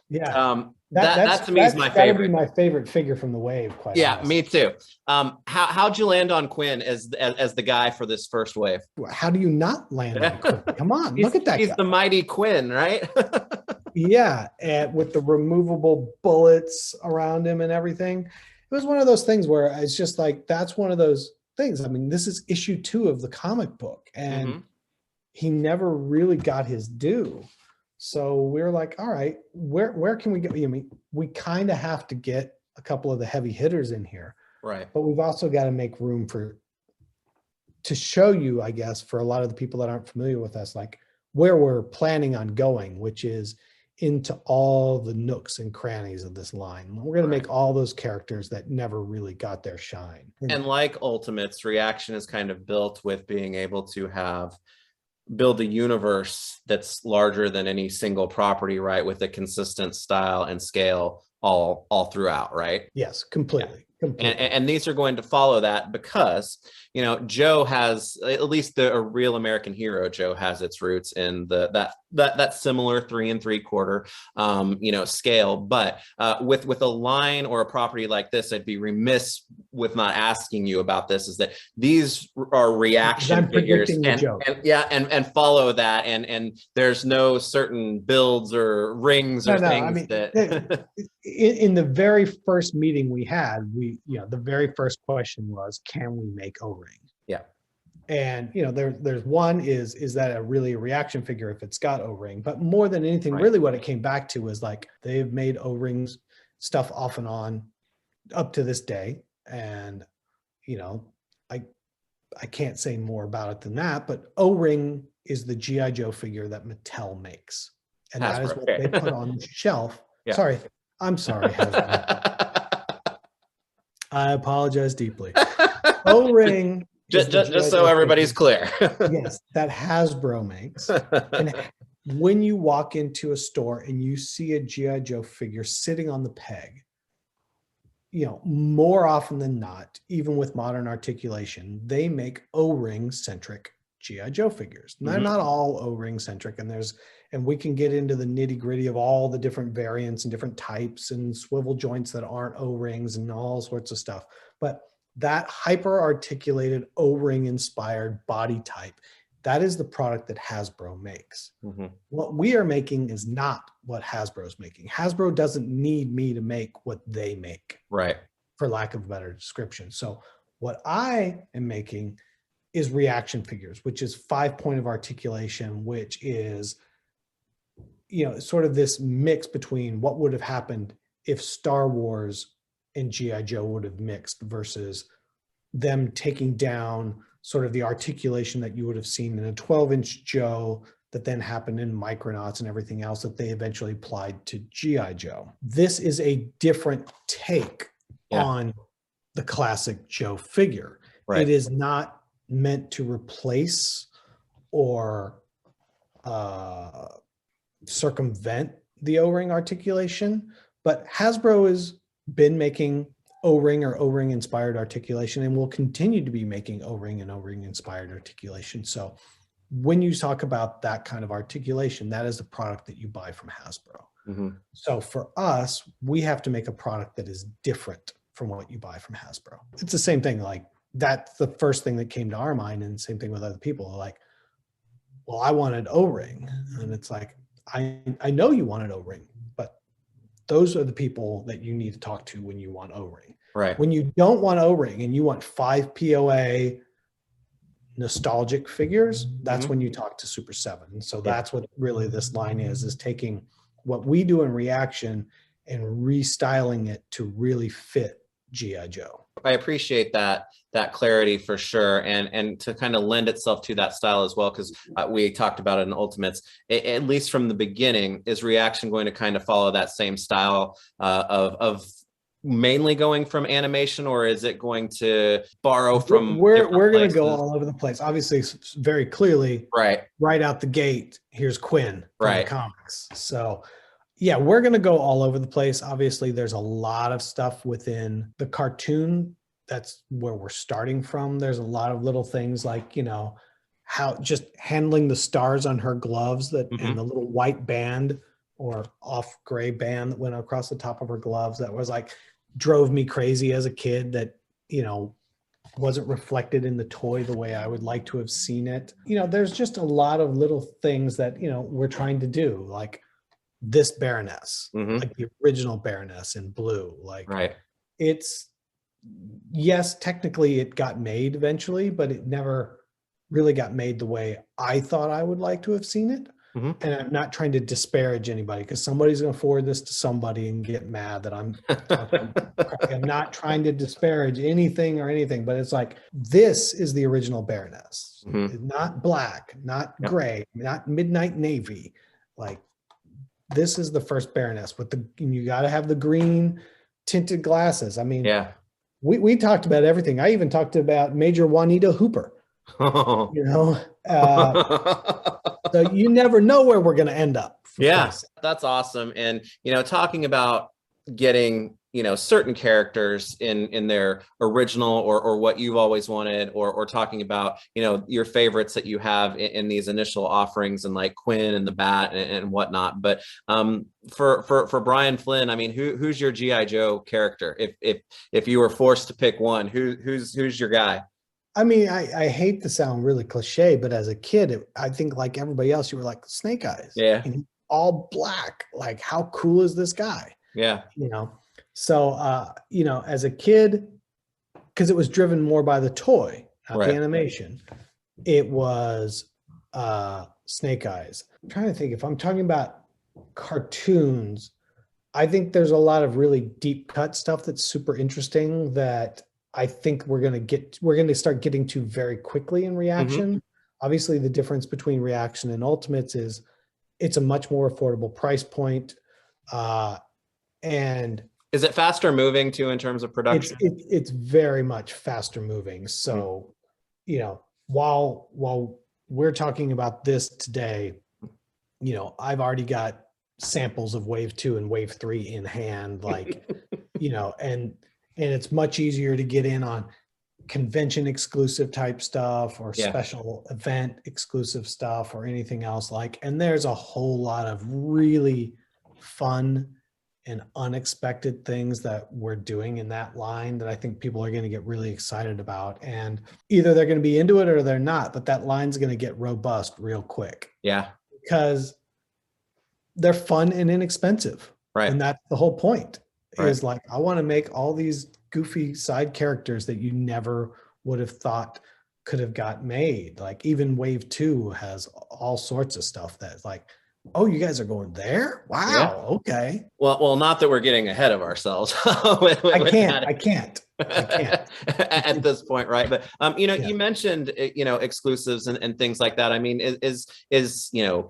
Yeah.
That to me is my favorite.
Be my favorite figure from the wave. Quite honestly.
Me too. How'd you land on Quinn as the guy for this first wave?
How do you not land on Quinn? Come on, look at that.
He's
guy.
the mighty Quinn, right?
Yeah, and with the removable bullets around him and everything. It was one of those things where it's just like, that's one of those things. I mean, this is issue 2 of the comic book, and he never really got his due. So we're like, all right, where can we get? I mean, we kind of have to get a couple of the heavy hitters in here,
right?
But we've also got to make room to show you, I guess, for a lot of the people that aren't familiar with us, like where we're planning on going, which is into all the nooks and crannies of this line. We're going to make all those characters that never really got their shine.
And like Ultimates, ReAction is kind of built with being able to build a universe that's larger than any single property, right? With a consistent style and scale all throughout, right?
Yes, completely.
And these are going to follow that because, Joe has, at least the real American hero, Joe has its roots in that similar 3 3/4, scale. But with a line or a property like this, I'd be remiss with not asking you about this, is that these are ReAction figures and follow that. And there's no certain builds or rings or things that
in the very first meeting we had, the very first question was, can we make O-ring?
Yeah.
And there's one is that really a reaction figure if it's got O-ring? But more than anything,
Right.
really what it came back to is like they've made O-rings stuff off and on up to this day. And I can't say more about it than that, but O-ring is the G.I. Joe figure that Mattel makes. And that is
Hasbro,
what
okay.
they put on the shelf.
Yeah.
Sorry. I'm sorry, Hasbro. I apologize deeply. O-ring.
Just so everybody's clear.
Yes, that Hasbro makes. And when you walk into a store and you see a G.I. Joe figure sitting on the peg, more often than not, even with modern articulation, they make O-ring centric G.I. Joe figures. They're not all O-ring centric, and we can get into the nitty gritty of all the different variants and different types and swivel joints that aren't O-rings and all sorts of stuff. But that hyper articulated O-ring inspired body type, that is the product that Hasbro makes. What we are making is not what Hasbro's making. Hasbro doesn't need me to make what they make,
right?
For lack of a better description. So what I am making is reaction figures, which is 5 point of articulation, which is, sort of this mix between what would have happened if Star Wars and G.I. Joe would have mixed versus them taking down sort of the articulation that you would have seen in a 12-inch Joe that then happened in Micronauts and everything else that they eventually applied to G.I. Joe. This is a different take on the classic Joe figure. Right. It is not meant to replace or circumvent the O-ring articulation, but Hasbro has been making O-ring or O-ring inspired articulation and will continue to be making O-ring and O-ring inspired articulation. So when you talk about that kind of articulation, that is a product that you buy from Hasbro. So for us, we have to make a product that is different from what you buy from Hasbro. It's the same thing. Like that's the first thing that came to our mind, and same thing with other people. Like, well, I wanted O-ring, and it's like, I know you wanted O-ring, but those are the people that you need to talk to when you want O-ring.
Right.
When you don't want O-ring and you want 5 POA nostalgic figures, that's when you talk to Super7. And so that's what really this line is taking what we do in ReAction and restyling it to really fit G.I. Joe.
I appreciate that clarity for sure, and to kind of lend itself to that style as well, because we talked about it in Ultimates. At least from the beginning, is ReAction going to kind of follow that same style of mainly going from animation, or is it going to borrow from?
We're going to go all over the place. Obviously, very clearly, right out the gate. Here's Quinn from the comics. So. Yeah, we're going to go all over the place. Obviously, there's a lot of stuff within the cartoon. That's where we're starting from. There's a lot of little things like, how just handling the stars on her gloves and the little white band or off gray band that went across the top of her gloves. That was like, drove me crazy as a kid that, wasn't reflected in the toy the way I would like to have seen it. There's just a lot of little things that, we're trying to do. Like, this Baroness, like the original Baroness in blue, it's, yes, technically it got made eventually, but it never really got made the way I thought I would like to have seen it. And I'm not trying to disparage anybody, because somebody's going to forward this to somebody and get mad that I'm not trying to disparage anything, but it's like, this is the original Baroness, not black, not gray, not midnight navy. Like, this is the first Baroness with you got to have the green tinted glasses. I mean, we talked about everything. I even talked about Major Juanita Hooper, so you never know where we're going to end up.
That's awesome. And, talking about getting, certain characters in their original or what you've always wanted, or talking about, your favorites that you have in these initial offerings, and like Quinn and the Bat and whatnot. But for Brian Flynn, I mean, who's your G.I. Joe character? If you were forced to pick one, who's your guy?
I mean, I hate to sound really cliche, but as a kid, I think like everybody else, you were like Snake Eyes.
Yeah.
And all black. Like, how cool is this guy?
Yeah.
So, as a kid, because it was driven more by the toy, not the animation, it was Snake Eyes. I'm trying to think if I'm talking about cartoons. I think there's a lot of really deep cut stuff that's super interesting that I think we're going to start getting to very quickly in ReAction. Obviously, the difference between ReAction and Ultimates is it's a much more affordable price point. And
is it faster moving too in terms of production?
It's very much faster moving. So, you know, while we're talking about this today, you know, I've already got samples of wave 2 and wave 3 in hand, like, you know, and it's much easier to get in on convention exclusive type stuff or special event exclusive stuff or anything else like, and there's a whole lot of really fun and unexpected things that we're doing in that line that I think people are going to get really excited about. And either they're going to be into it or they're not, but that line's going to get robust real quick.
Yeah.
Because they're fun and inexpensive.
Right.
And that's the whole point is like, I want to make all these goofy side characters that you never would have thought could have got made. Like even wave 2 has all sorts of stuff that's like, oh, you guys are going there? Wow. Yeah. Okay.
Well, not that we're getting ahead of ourselves.
I can't.
At this point, right? But you know, you mentioned, you know, exclusives and things like that. I mean, is you know,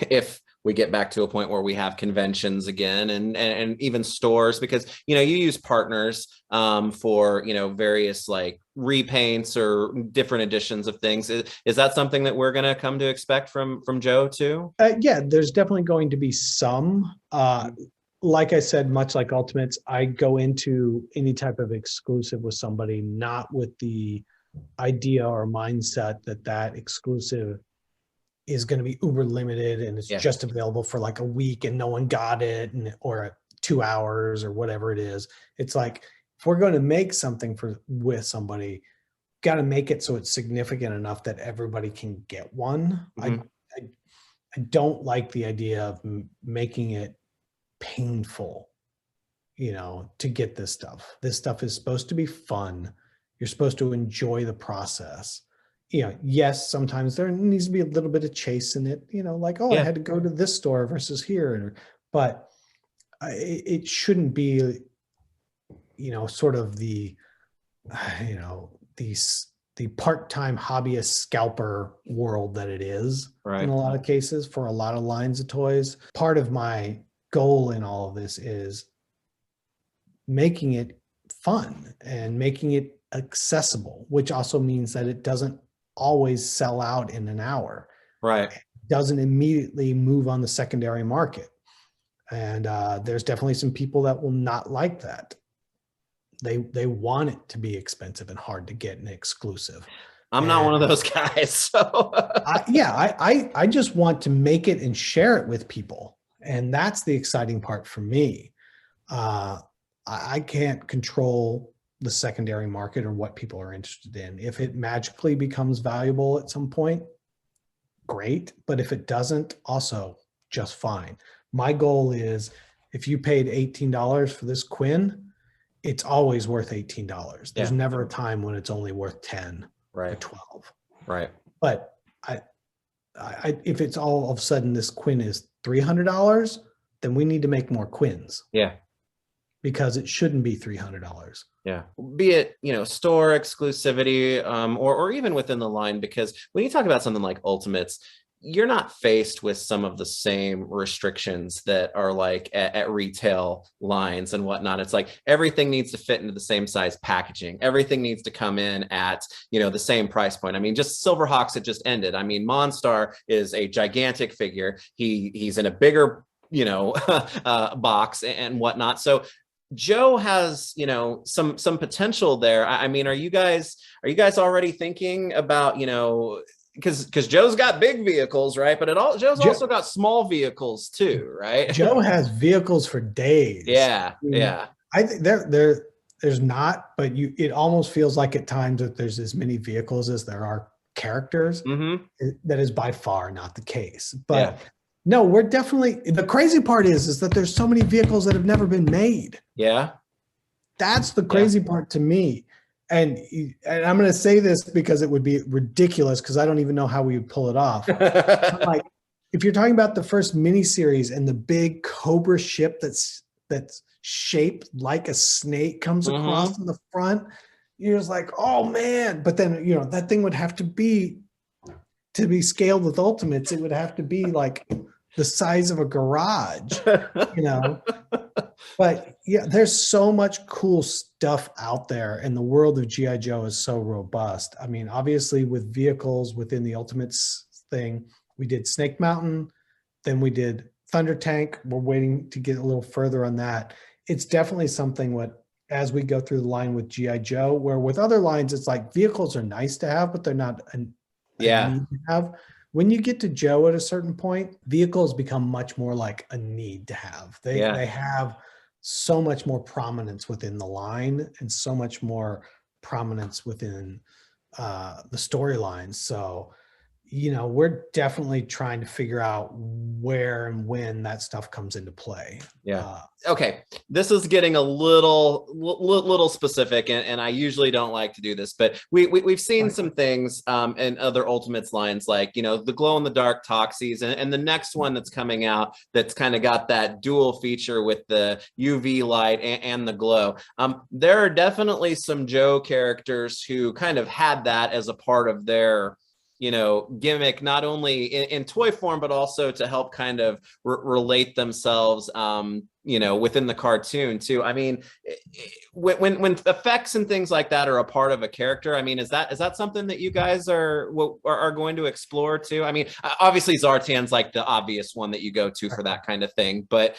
if we get back to a point where we have conventions again and even stores, because, you know, you use partners for, you know, various like repaints or different editions of things. Is that something that we're going to come to expect from Joe too?
Yeah, there's definitely going to be some. Like I said, much like Ultimates, I go into any type of exclusive with somebody, not with the idea or mindset that exclusive is going to be uber limited and it's just available for like a week and no one got it, or 2 hours or whatever it is. It's like, if we're going to make something with somebody, got to make it so it's significant enough that everybody can get one. I don't like the idea of making it painful, you know, to get this stuff. This stuff is supposed to be fun. You're supposed to enjoy the process. You know, yes, sometimes there needs to be a little bit of chase in it, you know, like, oh, I had to go to this store versus here, but it shouldn't be, you know, sort of the, you know, the part-time hobbyist scalper world that it is in a lot of cases for a lot of lines of toys. Part of my goal in all of this is making it fun and making it accessible, which also means that it doesn't always sell out in an hour.
Right.
It doesn't immediately move on the secondary market. And there's definitely some people that will not like that. They want it to be expensive and hard to get and exclusive.
I'm not one of those guys. So
I just want to make it and share it with people. And that's the exciting part for me. I can't control the secondary market or what people are interested in. If it magically becomes valuable at some point, great. But if it doesn't, also just fine. My goal is, if you paid $18 for this Quinn, it's always worth $18. There's never a time when it's only worth 10 or 12.
Right.
But if it's all of a sudden this Quinn is $300, then we need to make more Quins.
Yeah.
Because it shouldn't be $300.
Yeah. Be it, you know, store exclusivity, or even within the line, because when you talk about something like Ultimates, you're not faced with some of the same restrictions that are like at retail lines and whatnot. It's like everything needs to fit into the same size packaging. Everything needs to come in at, you know, the same price point. I mean, just Silverhawks, it just ended. I mean, Monstar is a gigantic figure. He's in a bigger, you know, box and whatnot. So Joe has, you know, some potential there. I mean, are you guys already thinking about, you know, because Joe's got big vehicles, right? But Joe's also got small vehicles too, right?
Joe has vehicles for days.
Yeah, yeah.
I think there's not, but it almost feels like at times that there's as many vehicles as there are characters. That is by far not the case. But no, we're definitely, the crazy part is that there's so many vehicles that have never been made.
Yeah.
That's the crazy part to me. and I'm going to say this because it would be ridiculous because I don't even know how we would pull it off. But like, if you're talking about the first miniseries and the big Cobra ship that's shaped like a snake comes across in the front, you're just like, oh man. But then, you know, that thing would have to be scaled with Ultimates. It would have to be like the size of a garage, you know. But yeah, there's so much cool stuff out there, and the world of G.I. Joe is so robust. I mean, obviously with vehicles within the Ultimates thing, we did Snake Mountain, then we did Thunder Tank. We're waiting to get a little further on that. It's definitely something as we go through the line with G.I. Joe, where with other lines, it's like vehicles are nice to have, but they're not a need to have. When you get to Joe at a certain point, vehicles become much more like a need to have. They have so much more prominence within the line and so much more prominence within the storylines. So, you know, we're definitely trying to figure out where and when that stuff comes into play.
Okay, this is getting a little specific, and I usually don't like to do this, but we've seen some things in other Ultimates lines, like, you know, the glow in the dark Toxies, and the next one that's coming out that's kind of got that dual feature with the UV light and the glow. There are definitely some Joe characters who kind of had that as a part of their, you know, gimmick, not only in toy form, but also to help kind of relate themselves, you know, within the cartoon too. I mean, when effects and things like that are a part of a character, I mean, is that something that you guys are going to explore too? I mean, obviously Zartan's like the obvious one that you go to for that kind of thing, but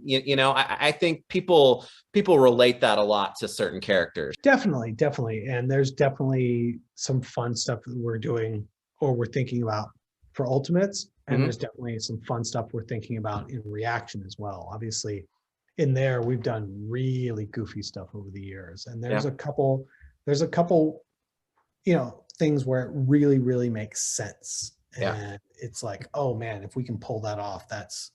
you know, I think people relate that a lot to certain characters.
Definitely. And there's definitely some fun stuff that we're doing or we're thinking about for Ultimates. And there's definitely some fun stuff we're thinking about in ReAction as well. Obviously, in there, we've done really goofy stuff over the years. And there's a couple, you know, things where it really, really makes sense. And it's like, oh man, if we can pull that off, that's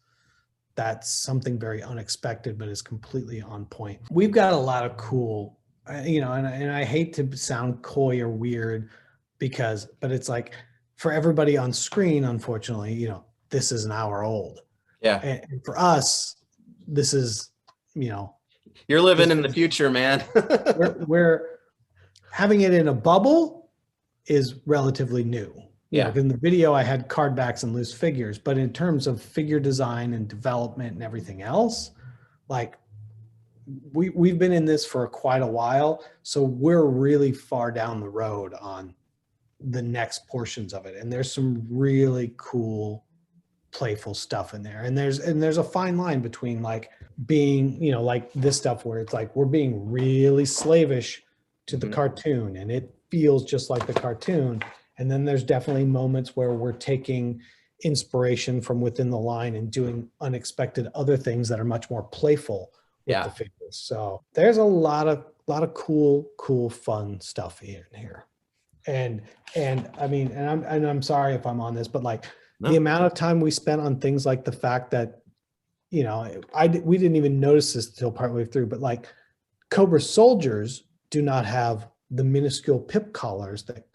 something very unexpected, but is completely on point. We've got a lot of cool, you know, and I hate to sound coy or weird but it's like, for everybody on screen, unfortunately, you know, this is an hour old. And for us, this is, you know,
you're living in the future, man.
we're having it in a bubble is relatively new. You know, in the video, I had card backs and loose figures, but in terms of figure design and development and everything else, like we've been in this for quite a while. So we're really far down the road on the next portions of it. And there's some really cool, playful stuff in there. And there's a fine line between like being, you know, like this stuff where it's like, we're being really slavish to the cartoon and it feels just like the cartoon. And then there's definitely moments where we're taking inspiration from within the line and doing unexpected other things that are much more playful with the figures. So there's a lot of cool, fun stuff in here. And I mean, and I'm sorry if I'm on this, but like the amount of time we spent on things like the fact that, you know, we didn't even notice this until partway through, but like Cobra soldiers do not have the minuscule pip collars that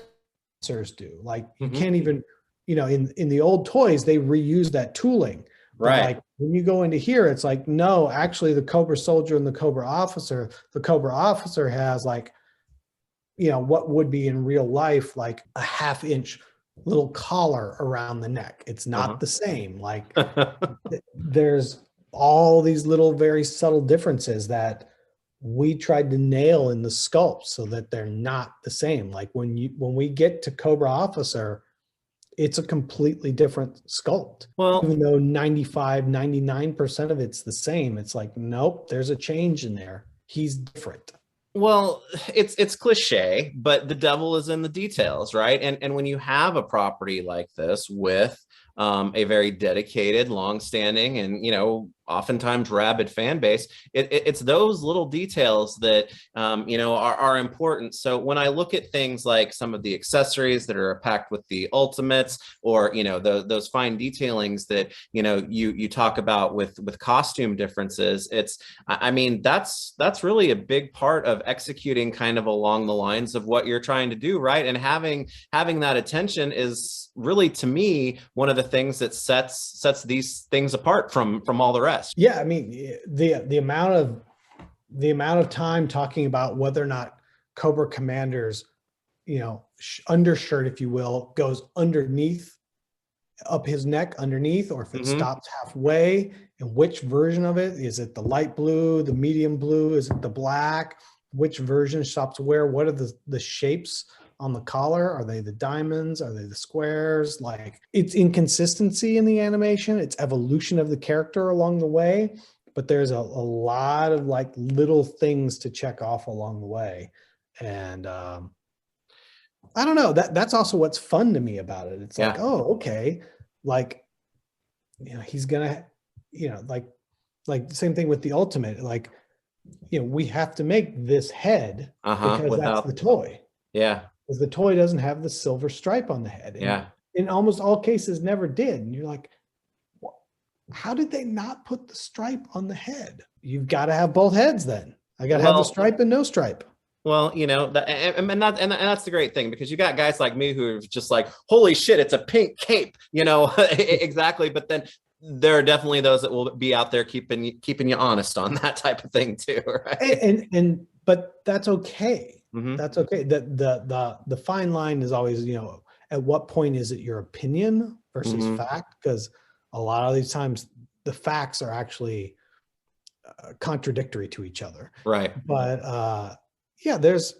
do. Like you can't even, you know, in the old toys, they reuse that tooling. But like when you go into here, it's like, no, actually the Cobra soldier and the Cobra officer has like, you know, what would be in real life, like a 1/2 inch little collar around the neck. It's not the same. Like there's all these little very subtle differences that we tried to nail in the sculpt so that they're not the same. Like when we get to Cobra Officer, it's a completely different sculpt. Well, even though 99% of it's the same, it's like, nope, there's a change in there. He's different.
Well, it's cliche, but the devil is in the details, right? And when you have a property like this with a very dedicated, long-standing, and, you know, oftentimes rabid fan base. It's those little details that you know, are important. So when I look at things like some of the accessories that are packed with the Ultimates, or you know, those fine detailings that you know you talk about with costume differences, I mean, that's really a big part of executing kind of along the lines of what you're trying to do, right? And having that attention is really, to me, one of the things that sets these things apart from all the rest.
Yeah, I mean, the amount of time talking about whether or not Cobra Commander's, you know, undershirt, if you will, goes underneath, up his neck underneath, or if it stops halfway, and which version of it is it, the light blue, the medium blue, is it the black, which version stops where, what are the shapes on the collar? Are they the diamonds? Are they the squares? Like, it's inconsistency in the animation, it's evolution of the character along the way, but there's a lot of like little things to check off along the way. And I don't know, that's also what's fun to me about it. It's like, oh, okay, like, you know, he's gonna, you know, like the same thing with the Ultimate, like, you know, we have to make this head because that's the toy.
Yeah.
Because the toy doesn't have the silver stripe on the head. And in almost all cases never did. And you're like, how did they not put the stripe on the head? You've got to have both heads then. I got to have the stripe and no stripe.
Well, you know, and that's the great thing, because you got guys like me who are just like, holy shit, it's a pink cape, you know. Exactly. But then there are definitely those that will be out there keeping you honest on that type of thing too, right?
But that's okay. That's okay. The fine line is always, you know, at what point is it your opinion versus fact? Because a lot of these times the facts are actually contradictory to each other.
Right.
But yeah, there's,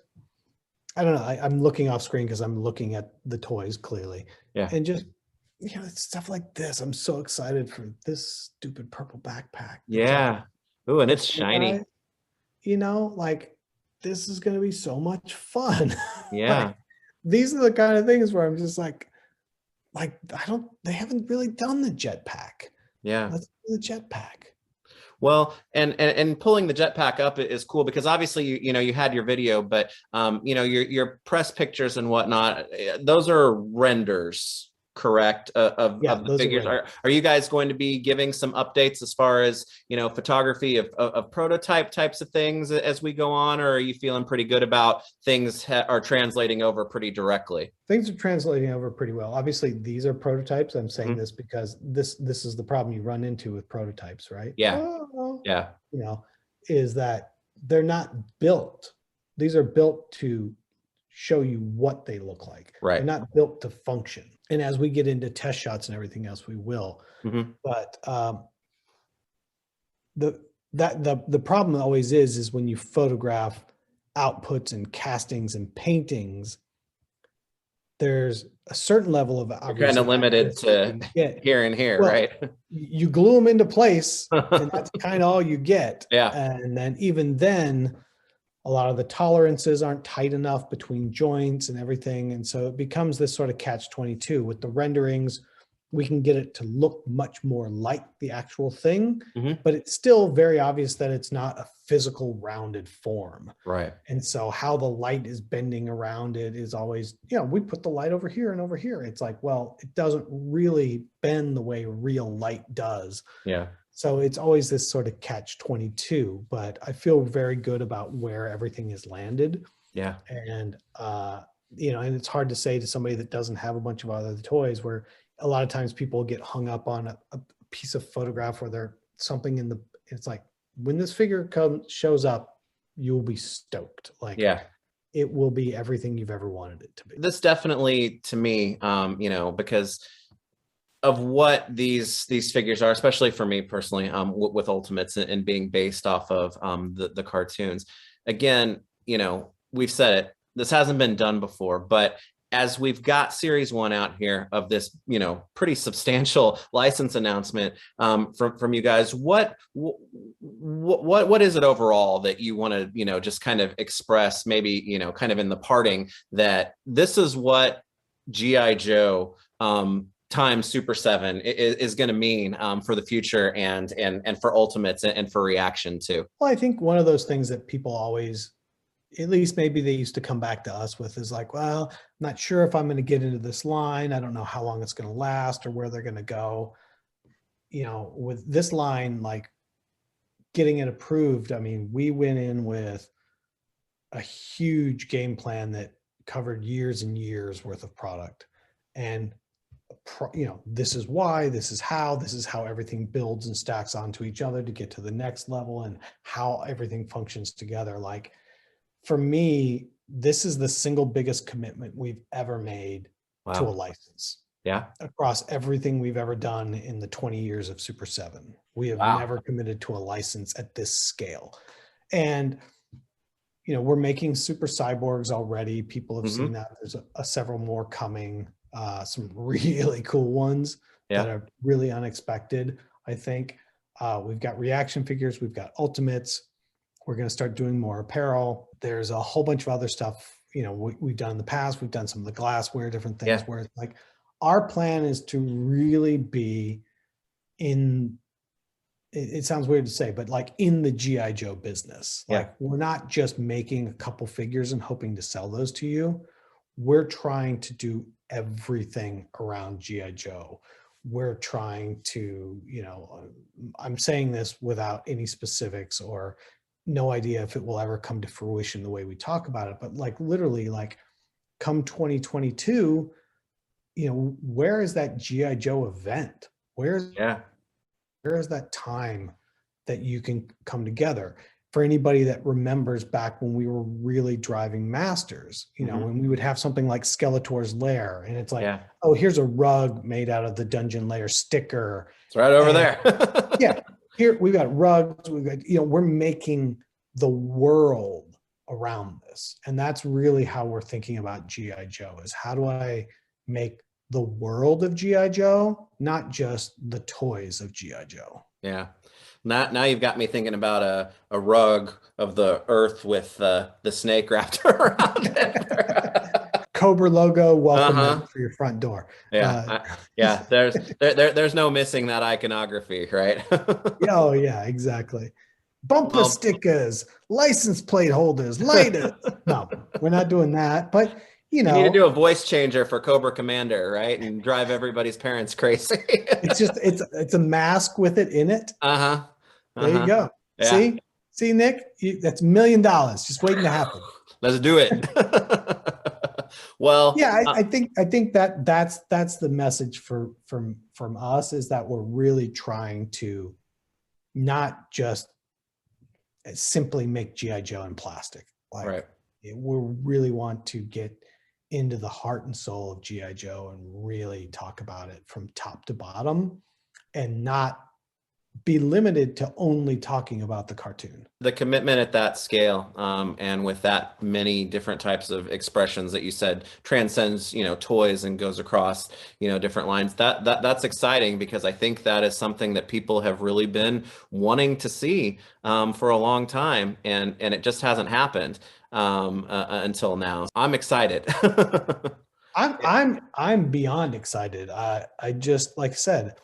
I don't know, I'm looking off screen because I'm looking at the toys clearly. Yeah. And just, you know, stuff like this. I'm so excited for this stupid purple backpack.
Yeah. Ooh, and it's shiny.
You know, like, this is going to be so much fun.
Yeah.
Like, these are the kind of things where I'm just like, they haven't really done the jetpack.
Yeah.
Let's do the jetpack.
Well, and pulling the jetpack up is cool, because obviously you know, you had your video, but you know, your press pictures and whatnot, those are renders, correct, of the figures. Are you guys going to be giving some updates as far as, you know, photography of prototype types of things as we go on, or are you feeling pretty good about things are translating over pretty directly?
Things are translating over pretty well. Obviously, these are prototypes. I'm saying this because this is the problem you run into with prototypes, right?
Yeah.
Yeah. You know, is that they're not built. These are built to show you what they look like.
Right.
They're not built to function. And as we get into test shots and everything else, we will. But the problem always is when you photograph outputs and castings and paintings, there's a certain level of,
you're kind of limited to here and here, well, right?
You glue them into place, and that's kind of all you get.
Yeah.
And then even then, a lot of the tolerances aren't tight enough between joints and everything. And so it becomes this sort of catch-22. With the renderings, we can get it to look much more like the actual thing, but it's still very obvious that it's not a physical rounded form.
Right.
And so how the light is bending around it is always, you know, we put the light over here and over here. It's like, well, it doesn't really bend the way real light does.
Yeah.
So it's always this sort of catch-22, but I feel very good about where everything is landed.
Yeah.
And, you know, and it's hard to say to somebody that doesn't have a bunch of other toys, where a lot of times people get hung up on a piece of photograph where there's something in the, it's like, when this figure shows up, you'll be stoked. Like,
yeah,
it will be everything you've ever wanted it to be.
This definitely, to me, you know, because of what these figures are, especially for me personally, with Ultimates and being based off of the cartoons. Again, you know, we've said it, this hasn't been done before, but as we've got series 1 out here of this, you know, pretty substantial license announcement from you guys, what is it overall that you want to, you know, just kind of express, maybe, you know, kind of in the parting, that this is what GI Joe times Super 7 is going to mean for the future and for Ultimates and for ReAction too?
Well, I think one of those things that people always, at least maybe they used to come back to us with, is like, well, I'm not sure if I'm going to get into this line. I don't know how long it's going to last or where they're going to go. You know, with this line, like getting it approved, I mean, we went in with a huge game plan that covered years and years worth of product. And, you know, this is why, this is how everything builds and stacks onto each other to get to the next level and how everything functions together. Like, for me, this is the single biggest commitment we've ever made to a license.
Yeah.
Across everything we've ever done in the 20 years of Super 7. We have never committed to a license at this scale. And, you know, we're making super cyborgs already. People have seen that. There's several more coming, some really cool ones that are really unexpected, I think. We've got ReAction figures. We've got Ultimates. We're going to start doing more apparel. There's a whole bunch of other stuff, you know, we've done in the past. We've done some of the glassware, different things where it's like, our plan is to really be in, it sounds weird to say, but like in the GIJoe business. Like, we're not just making a couple figures and hoping to sell those to you. We're trying to do everything around GIJoe. We're trying to, you know, I'm saying this without any specifics or no idea if it will ever come to fruition the way we talk about it, but like literally, like come 2022, you know, where is that GIJoe event? Where is that time that you can come together? For anybody that remembers back when we were really driving masters, you know, when we would have something like Skeletor's Lair, and it's like, oh, here's a rug made out of the Dungeon Lair sticker.
It's right over there.
Here we've got rugs. We've got, you know, we're making the world around this, and that's really how we're thinking about GIJoe. Is how do I make the world of GIJoe, not just the toys of GIJoe?
Yeah. Now you've got me thinking about a rug of the earth with the snake wrapped around it.
Cobra logo, welcome for your front door.
There's no missing that iconography, right?
Oh yeah, exactly. Bumper stickers, license plate holders, lighters. No, we're not doing that, but you know,
you need to do a voice changer for Cobra Commander, right? And drive everybody's parents crazy.
It's just, it's a mask with it in it. There you go.
Yeah.
See, Nick, that's $1 million just waiting to happen.
Let's do it. Well,
yeah, I think that's the message from us, is that we're really trying to not just simply make GIJoe in plastic. Like, we really want to get into the heart and soul of GIJoe and really talk about it from top to bottom, and not be limited to only talking about the cartoon.
The commitment at that scale, and with that many different types of expressions that you said transcends, you know, toys and goes across, you know, different lines. That's exciting, because I think that is something that people have really been wanting to see for a long time, and it just hasn't happened until now. I'm excited.
I'm beyond excited. I just, like I said,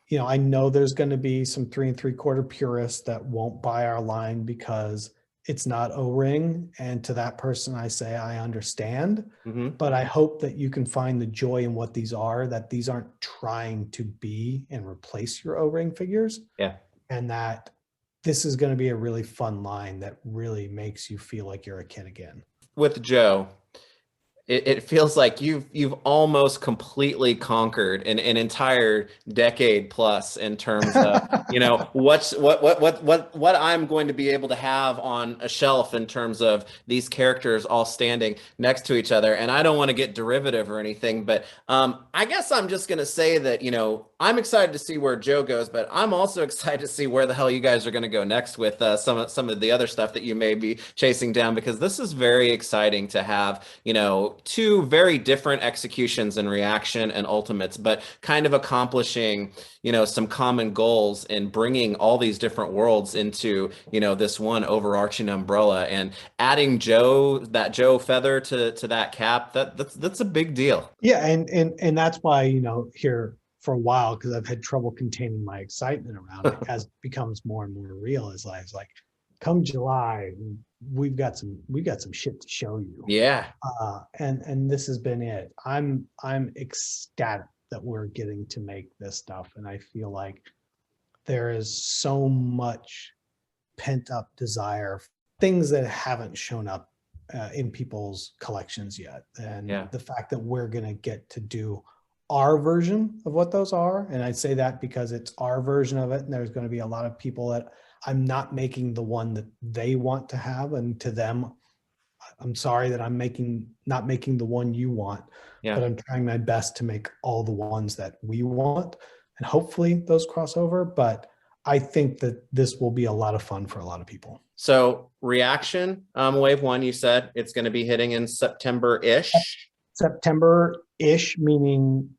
you know, I know there's going to be some 3 3/4 purists that won't buy our line because it's not O-ring. And to that person, I say, I understand, but I hope that you can find the joy in what these are, that these aren't trying to be and replace your O-ring figures.
Yeah.
And that this is going to be a really fun line that really makes you feel like you're a kid again.
With Joe, it feels like you've almost completely conquered an entire decade plus in terms of, you know, what I'm going to be able to have on a shelf in terms of these characters all standing next to each other. And I don't want to get derivative or anything, but I guess I'm just going to say that, you know, I'm excited to see where Joe goes, but I'm also excited to see where the hell you guys are going to go next with some of the other stuff that you may be chasing down, because this is very exciting to have, you know, two very different executions in ReAction and Ultimates, but kind of accomplishing, you know, some common goals in bringing all these different worlds into, you know, this one overarching umbrella, and adding Joe, that Joe feather to that cap. That's a big deal.
Yeah, and that's why, you know, here for a while, because I've had trouble containing my excitement around it as it becomes more and more real. As I was like, come July, we've got some shit to show you.
Yeah.
And this has been it. I'm ecstatic that we're getting to make this stuff, and I feel like there is so much pent up desire, things that haven't shown up in people's collections yet, and the fact that we're going to get to do our version of what those are. And I say that because it's our version of it, and there's going to be a lot of people that I'm not making the one that they want to have, and to them, I'm sorry that I'm not making the one you want, but I'm trying my best to make all the ones that we want, and hopefully those cross over. But I think that this will be a lot of fun for a lot of people.
So ReAction, wave one, you said it's going to be hitting in September-ish.
September-ish, meaning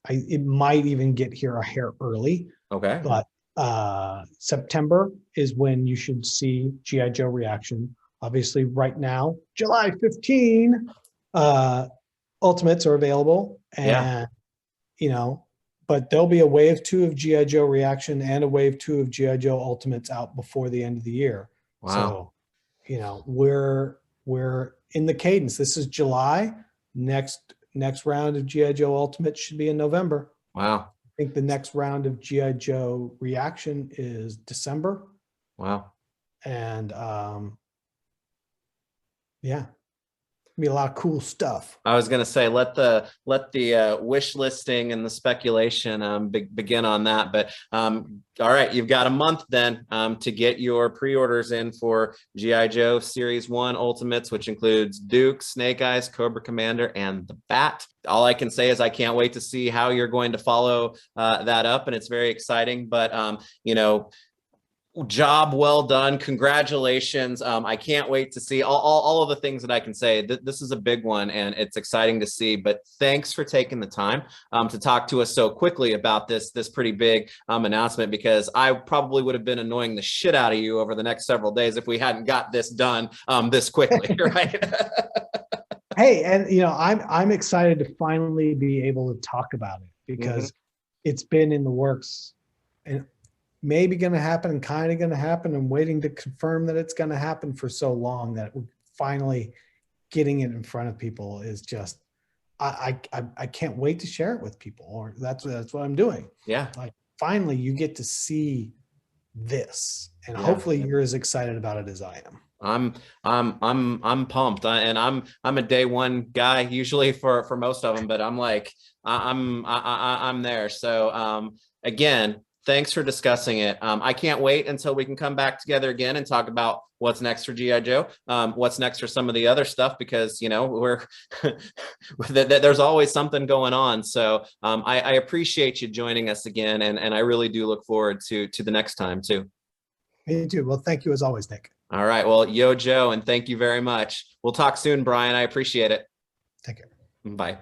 it might even get here a hair early.
Okay.
But September is when you should see G.I. Joe ReAction. Obviously, right now, July 15, Ultimates are available. And, you know, but there'll be a wave 2 of G.I. Joe ReAction and a wave 2 of G.I. Joe Ultimates out before the end of the year.
Wow.
So, you know, we're in the cadence. This is July. Next round of G.I. Joe Ultimate should be in November.
Wow.
I think the next round of G.I. Joe ReAction is December.
Wow.
And yeah, be a lot of cool stuff.
I was gonna say, let the wish listing and the speculation begin on that. But all right, you've got a month then to get your pre-orders in for G.I. Joe Series 1 Ultimates, which includes Duke, Snake Eyes, Cobra Commander, and the Bat. All I can say is I can't wait to see how you're going to follow that up, and it's very exciting. But you know, job well done, congratulations. I can't wait to see all of the things that I can say. This is a big one, and it's exciting to see. But thanks for taking the time to talk to us so quickly about this pretty big announcement, because I probably would have been annoying the shit out of you over the next several days if we hadn't got this done this quickly. Right.
Hey, and you know, I'm excited to finally be able to talk about it, because it's been in the works, and maybe going to happen and kind of going to happen. I'm waiting to confirm that it's going to happen for so long that finally getting it in front of people is just, I can't wait to share it with people. Or that's what I'm doing.
Yeah.
Like, finally you get to see this, and hopefully you're as excited about it as I am.
I'm pumped, and I'm a day one guy usually for most of them, but I'm like, I'm there. So again, thanks for discussing it. I can't wait until we can come back together again and talk about what's next for G.I. Joe, what's next for some of the other stuff, because, you know, there's always something going on. So I appreciate you joining us again, and I really do look forward to the next time too.
Me too. Well, thank you as always, Nick.
All right. Well, yo, Joe, and thank you very much. We'll talk soon, Brian. I appreciate it.
Take care.
Bye.